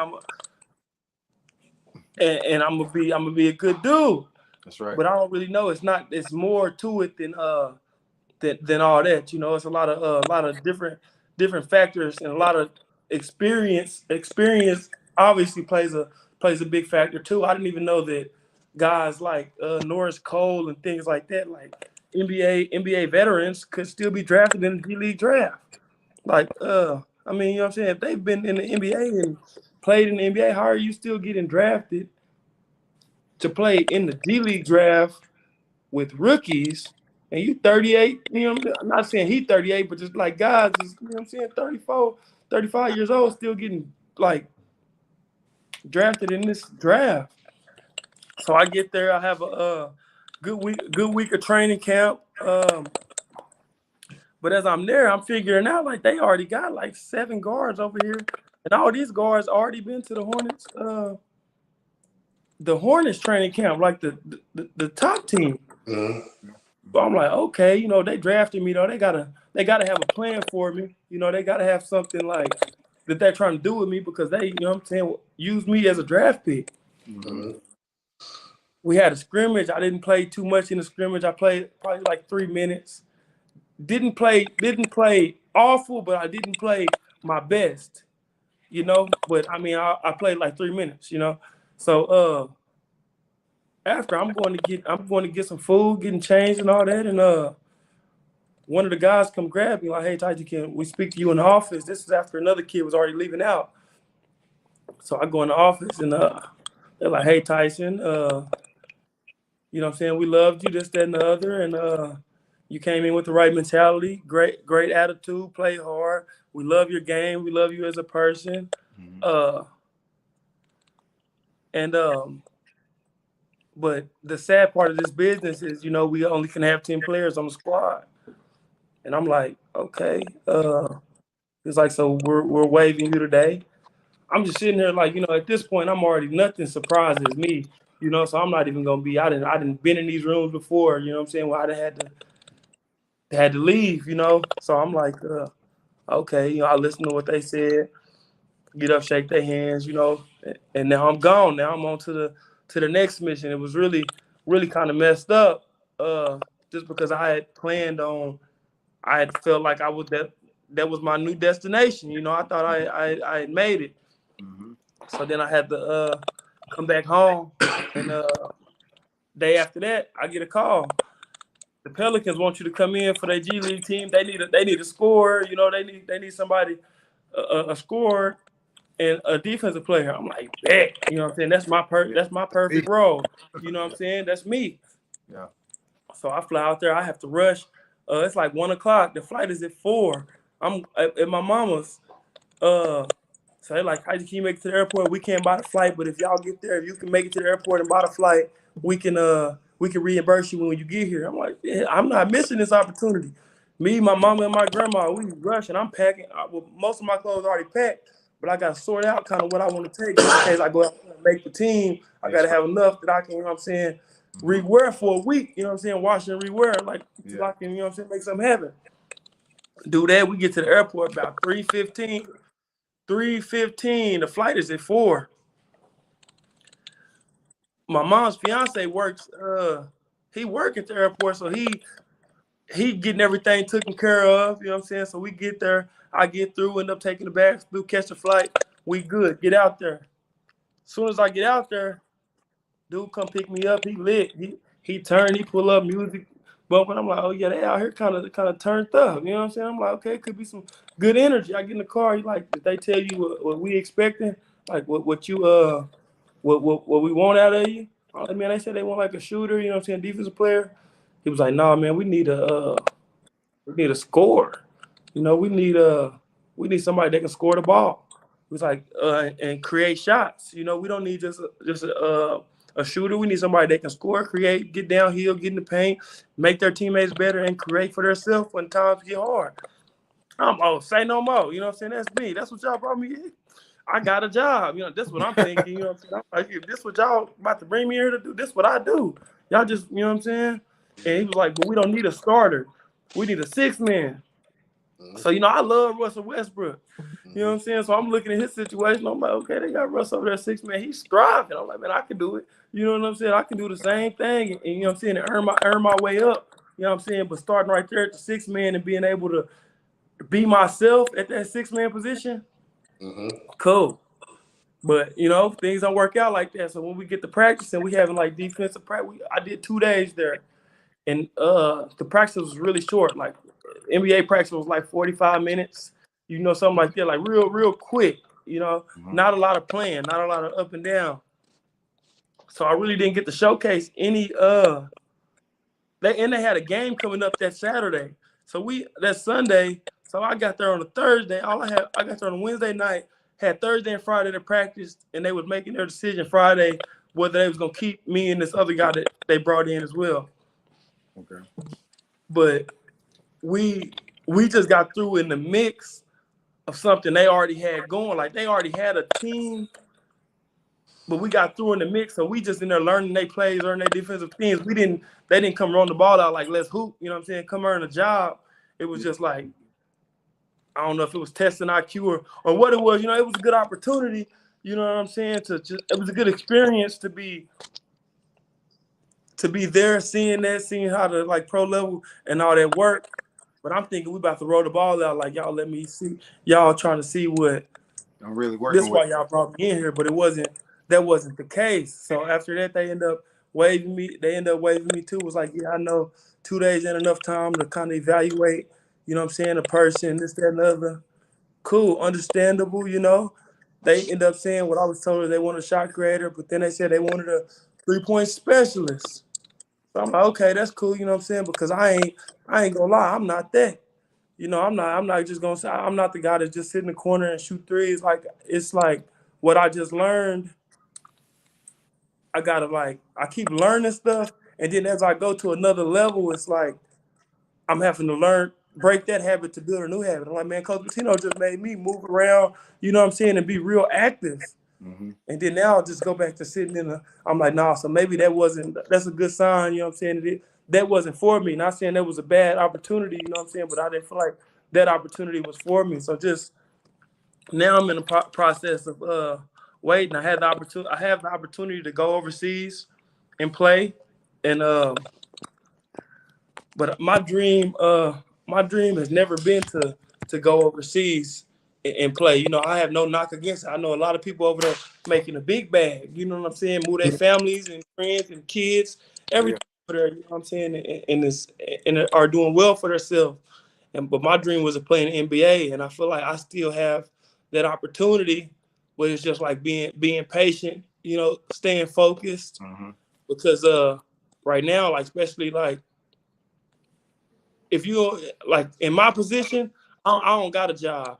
And I'm gonna be a good dude. That's right. But I don't really know. It's more to it than all that. You know, it's a lot of different factors and a lot of experience. Experience obviously plays a big factor too. I didn't even know that guys like Norris Cole and things like that, like NBA veterans, could still be drafted in the G League draft. Like, I mean, you know what I'm saying? If they've been in the NBA and played in the NBA, how are you still getting drafted to play in the G League draft with rookies? And you 38, you know, I'm not saying he 38, but just like guys, is, you know what I'm saying, 34, 35 years old, still getting like drafted in this draft. So I get there, I have a good week of training camp. But as I'm there, I'm figuring out like they already got like 7 guards over here, and all these guards already been to the Hornets training camp, like the top team. Mm-hmm. So I'm like, okay, you know, they drafted me though. They gotta have a plan for me. You know, they gotta have something like that they're trying to do with me because they, you know what I'm saying, use me as a draft pick. Mm-hmm. We had a scrimmage. I didn't play too much in the scrimmage. I played probably like 3 minutes. Didn't play awful, but I didn't play my best, you know. But I mean, I played like 3 minutes, you know. So after I'm going to get some food, getting changed and all that, and one of the guys come grab me like, hey Tyson, can we speak to you in the office? This is after another kid was already leaving out. So I go in the office and they're like, hey Tyson, you know what I'm saying, we loved you, this, that, and the other, and you came in with the right mentality, great attitude, play hard. We love your game. We love you as a person. But the sad part of this business is, you know, we only can have 10 players on the squad. And I'm like, okay. It's like, so we're waiving you today. I'm just sitting here like, you know, at this point, I'm already, nothing surprises me, you know, so I'm not even going to be, I didn't been in these rooms before, you know what I'm saying? Well, I had to leave, you know? So I'm like, okay, you know, I listened to what they said, get up, shake their hands, you know, and now I'm gone. Now I'm on to the next mission. It was really, really kind of messed up, just because I had felt like I was that was my new destination. You know, I thought I had made it. Mm-hmm. So then I had to come back home, and day after that, I get a call. The Pelicans want you to come in for their G League team. They need a scorer. You know, they need somebody, a scorer and a defensive player. I'm like, bet. You know what I'm saying? That's my perfect role. You know what I'm saying? That's me. Yeah. So I fly out there. I have to rush. It's like 1:00. The flight is at 4. I'm at my mama's. So they're like, can you make it to the airport? We can't buy the flight, but if y'all get there, if you can make it to the airport and buy the flight, we can we can reimburse you when you get here. I'm like, yeah, I'm not missing this opportunity. Me, my mama, and my grandma, we rushing. I'm packing. Most of my clothes already packed, but I got to sort out kind of what I want to take just in case I go out and make the team. I got to have enough that I can, you know what I'm saying, rewear for a week, you know what I'm saying, wash and rewear, like, till I can, you know what I'm saying, make something happen. Do that. We get to the airport about 3:15. 3:15. The flight is at 4. My mom's fiance works. He work at the airport, so he getting everything taken care of. You know what I'm saying? So we get there. I get through, end up taking the bags through, catch the flight. We good. Get out there. As soon as I get out there, dude come pick me up. He lit. He turned. He pull up music bumping. I'm like, oh yeah, they out here kind of turned up. You know what I'm saying? I'm like, okay, could be some good energy. I get in the car. He like, did they tell you what we expecting? Like what you what we want out of you? I'm like, man, they said they want like a shooter. You know what I'm saying? Defensive player. He was like, nah, man, we need a score. You know, we need somebody that can score the ball. He was like, and create shots. You know, we don't need just a shooter. We need somebody that can score, create, get downhill, get in the paint, make their teammates better, and create for themselves when times get hard. Say no more. You know what I'm saying? That's me. That's what y'all brought me in. I got a job. You know, that's what I'm thinking. You know what I'm saying? I'm like, if this what y'all about to bring me here to do, this what I do. Y'all just, you know what I'm saying? And he was like, but we don't need a starter. We need a 6-man. So, you know, I love Russell Westbrook. You know what I'm saying? So I'm looking at his situation. I'm like, okay, they got Russ over there 6-man. He's striving. I'm like, man, I can do it. You know what I'm saying? I can do the same thing. And you know what I'm saying? And earn my way up. You know what I'm saying? But starting right there at the 6-man and being able to be myself at that 6-man position, cool. But, you know, things don't work out like that. So when we get to practice and we having like defensive practice, I did 2 days there. And the practice was really short. Like NBA practice was like 45 minutes, you know, something like that, like real quick, you know, not a lot of playing, not a lot of up and down. So I really didn't get to showcase any they had a game coming up that Saturday. So that Sunday, so I got there on a Thursday. I got there on a Wednesday night, had Thursday and Friday to practice, and they was making their decision Friday whether they was gonna keep me and this other guy that they brought in as well. Okay. But we just got through in the mix of something they already had going. Like they already had a team, but we got through in the mix. So we just in there learning their plays, learning their defensive teams. They didn't come run the ball out like let's hoop, you know what I'm saying? Come earn a job. It was just like, I don't know if it was testing IQ or what it was. You know, it was a good opportunity, you know what I'm saying? It was a good experience to be there, seeing how the like pro level and all that work. But I'm thinking we about to roll the ball out. Like y'all let me see. Y'all trying to see what I'm really working. This is why y'all brought me in here, but that wasn't the case. So after that, they end up waving me. They end up waving me too. It was like, yeah, I know 2 days ain't enough time to kind of evaluate. You know what I'm saying? A person, this, that, and the other. Cool, understandable. You know, they end up saying what I was told. They wanted a shot creator, but then they said they wanted a 3-point specialist. So I'm like, okay, that's cool. You know what I'm saying? Because I ain't gonna lie, I'm not that. You know, I'm not just gonna say I'm not the guy that just sit in the corner and shoot threes. Like it's like what I just learned. I keep learning stuff, and then as I go to another level, it's like I'm having to break that habit to build a new habit. I'm like, man, Coach Pitino just made me move around, you know what I'm saying, and be real active. And then now I'll just go back to sitting I'm like, nah, so maybe that's a good sign, you know what I'm saying? That wasn't for me. Not saying that was a bad opportunity, you know what I'm saying, but I didn't feel like that opportunity was for me. So just now I'm in the process of waiting. I have the opportunity to go overseas and play. And but my dream has never been to go overseas and play. You know, I have no knock against it. I know a lot of people over there making a big bag. You know what I'm saying? Move their families and friends and kids, everything over there. You know what I'm saying? And are doing well for themselves. But my dream was to play in the NBA, and I feel like I still have that opportunity. But it's just like being patient. You know, staying focused. Because right now, like especially like if you like in my position, I don't got a job.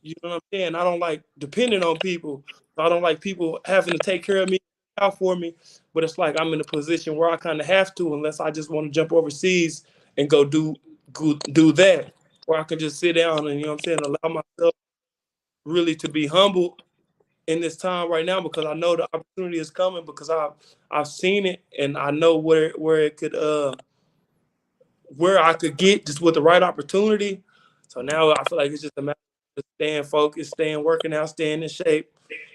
You know what I'm saying? I don't like depending on people. I don't like people having to take care of me out for me, but it's like I'm in a position where I kind of have to, unless I just want to jump overseas and go do that, where I can just sit down and, you know what I'm saying, allow myself really to be humble in this time right now, because I know the opportunity is coming, because I've seen it and I know where it could where I could get just with the right opportunity. So now I feel like it's just a matter of staying focused, staying working out, staying in shape,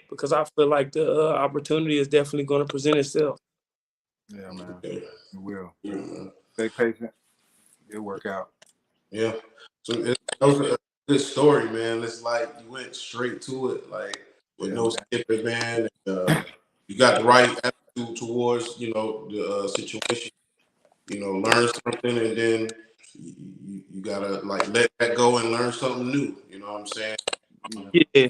because I feel like the opportunity is definitely going to present itself. Yeah, man. Okay. It will. Yeah. Stay patient. It'll work out. Yeah. So that was a good story, man. It's like you went straight to it, like with no skipping, man. And, you got the right attitude towards, the situation. Learn something, and then you gotta like let that go and learn something new. You know what I'm saying? Yeah.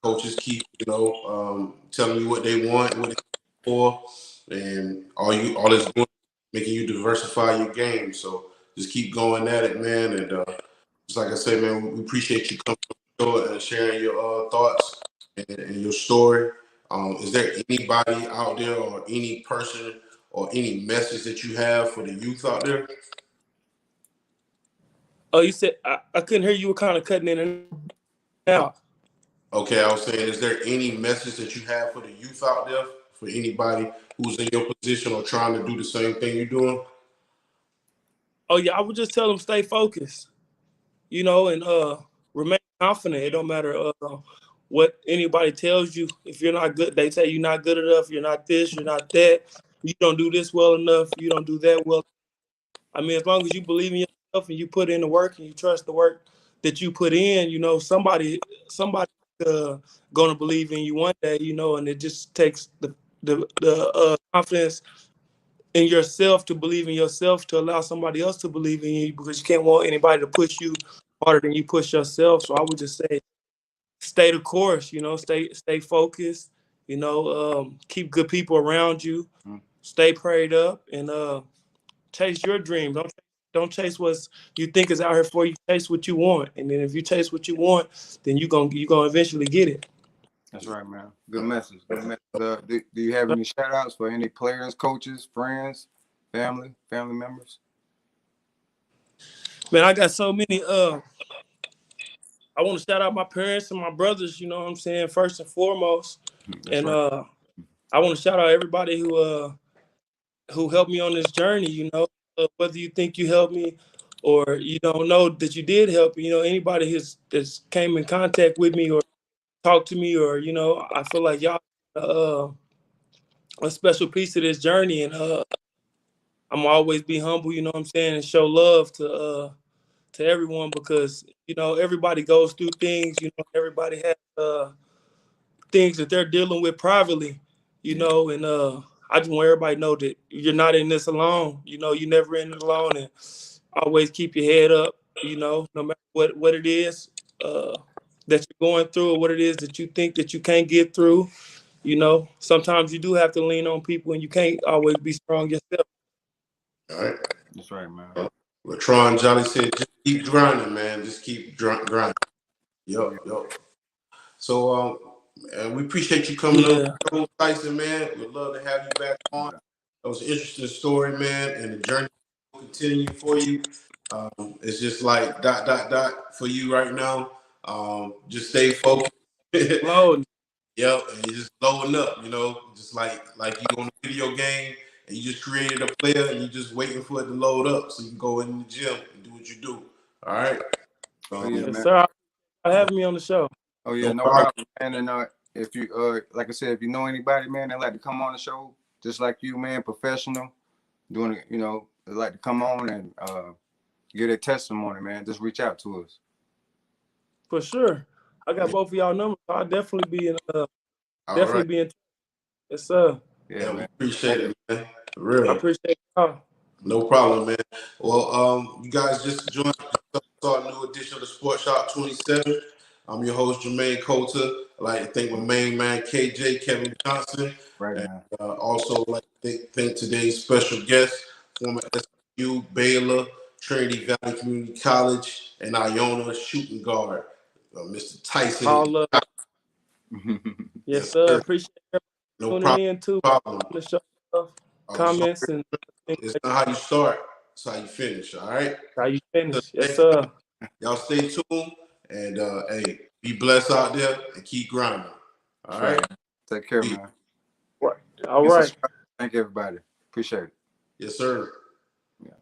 Coaches keep, telling you what they want, what they're for, and all it's doing is making you diversify your game. So just keep going at it, man. And just like I said, man, we appreciate you coming on the show and sharing your thoughts and your story. Is there anybody out there, or any person, or any message that you have for the youth out there? Oh, you said I couldn't hear you. You were kind of cutting in and out. Okay, I was saying, is there any message that you have for the youth out there, for anybody who's in your position or trying to do the same thing you're doing? Oh yeah, I would just tell them stay focused, and remain confident. It don't matter what anybody tells you. If you're not good, they say you're not good enough. You're not this. You're not that. You don't do this well enough. You don't do that well. I mean, as long as you believe in yourself and you put in the work and you trust the work that you put in, somebody gonna believe in you one day, and it just takes the confidence in yourself to believe in yourself to allow somebody else to believe in you, because you can't want anybody to push you harder than you push yourself. So I would just say stay the course, stay focused, keep good people around you, stay prayed up, and chase your dream. Don't chase what you think is out here for you. Chase what you want, and then if you chase what you want, then you gonna eventually get it. That's right, man. Good message. Good message. Do you have any shout outs for any players, coaches, friends, family members? Man, I got so many. I want to shout out my parents and my brothers. You know what I'm saying, first and foremost, That's and right. I want to shout out everybody who helped me on this journey. Whether you think you helped me or you don't know that you did help. Anybody that's came in contact with me or talked to me, or I feel like y'all a special piece of this journey, and I'm always be humble. You know what I'm saying, and show love to everyone, because everybody goes through things. Everybody has things that they're dealing with privately. And I just want everybody to know that you're not in this alone. You're never in it alone, and always keep your head up. No matter what it is that you're going through, or what it is that you think that you can't get through. Sometimes you do have to lean on people, and you can't always be strong yourself. All right. That's right, man. Latron Jolly said, just keep grinding, man. Just keep grinding. Yup. So, and we appreciate you coming on the show, Tyson, man. We'd love to have you back on. That was an interesting story, man, and the journey will continue for you. It's just like ... for you right now. Just stay focused. Loading. Yep, and you're just blowing up, just like you on a video game and you just created a player and you're just waiting for it to load up so you can go in the gym and do what you do. All right. Yeah, Yes, man. sir. For having me on the show. Oh yeah, no problem, man. And if you like I said, if you know anybody, man, that like to come on the show, just like you, man, professional, doing it, they like to come on and get a testimony, man. Just reach out to us. For sure. I got both of y'all numbers. So I'll definitely be in touch. Yes, sir. Yeah, man. we appreciate it, man. For real. I appreciate y'all. No problem, man. Well, you guys just joined our new edition of the Sports Shop 27. I'm your host, Jermaine Coulter. I'd like to thank my main man, KJ Kevin Johnson. Right, and man. also like to thank today's special guest, former SMU, Baylor, Trinity Valley Community College, and Iona shooting guard, Mr. Tyson. All love. Yes, sir. Appreciate it. No tuning in too on problem. the show stuff, Oh, it's comments, and things It's like not how you start, it's how you finish. All right. how you So, finish. Yes, sir. y'all stay tuned and hey, be blessed out there and keep grinding. All right. Take care, Peace. man. Right. All And right. subscribe. Thank everybody. Appreciate it. Yes, sir. Yeah.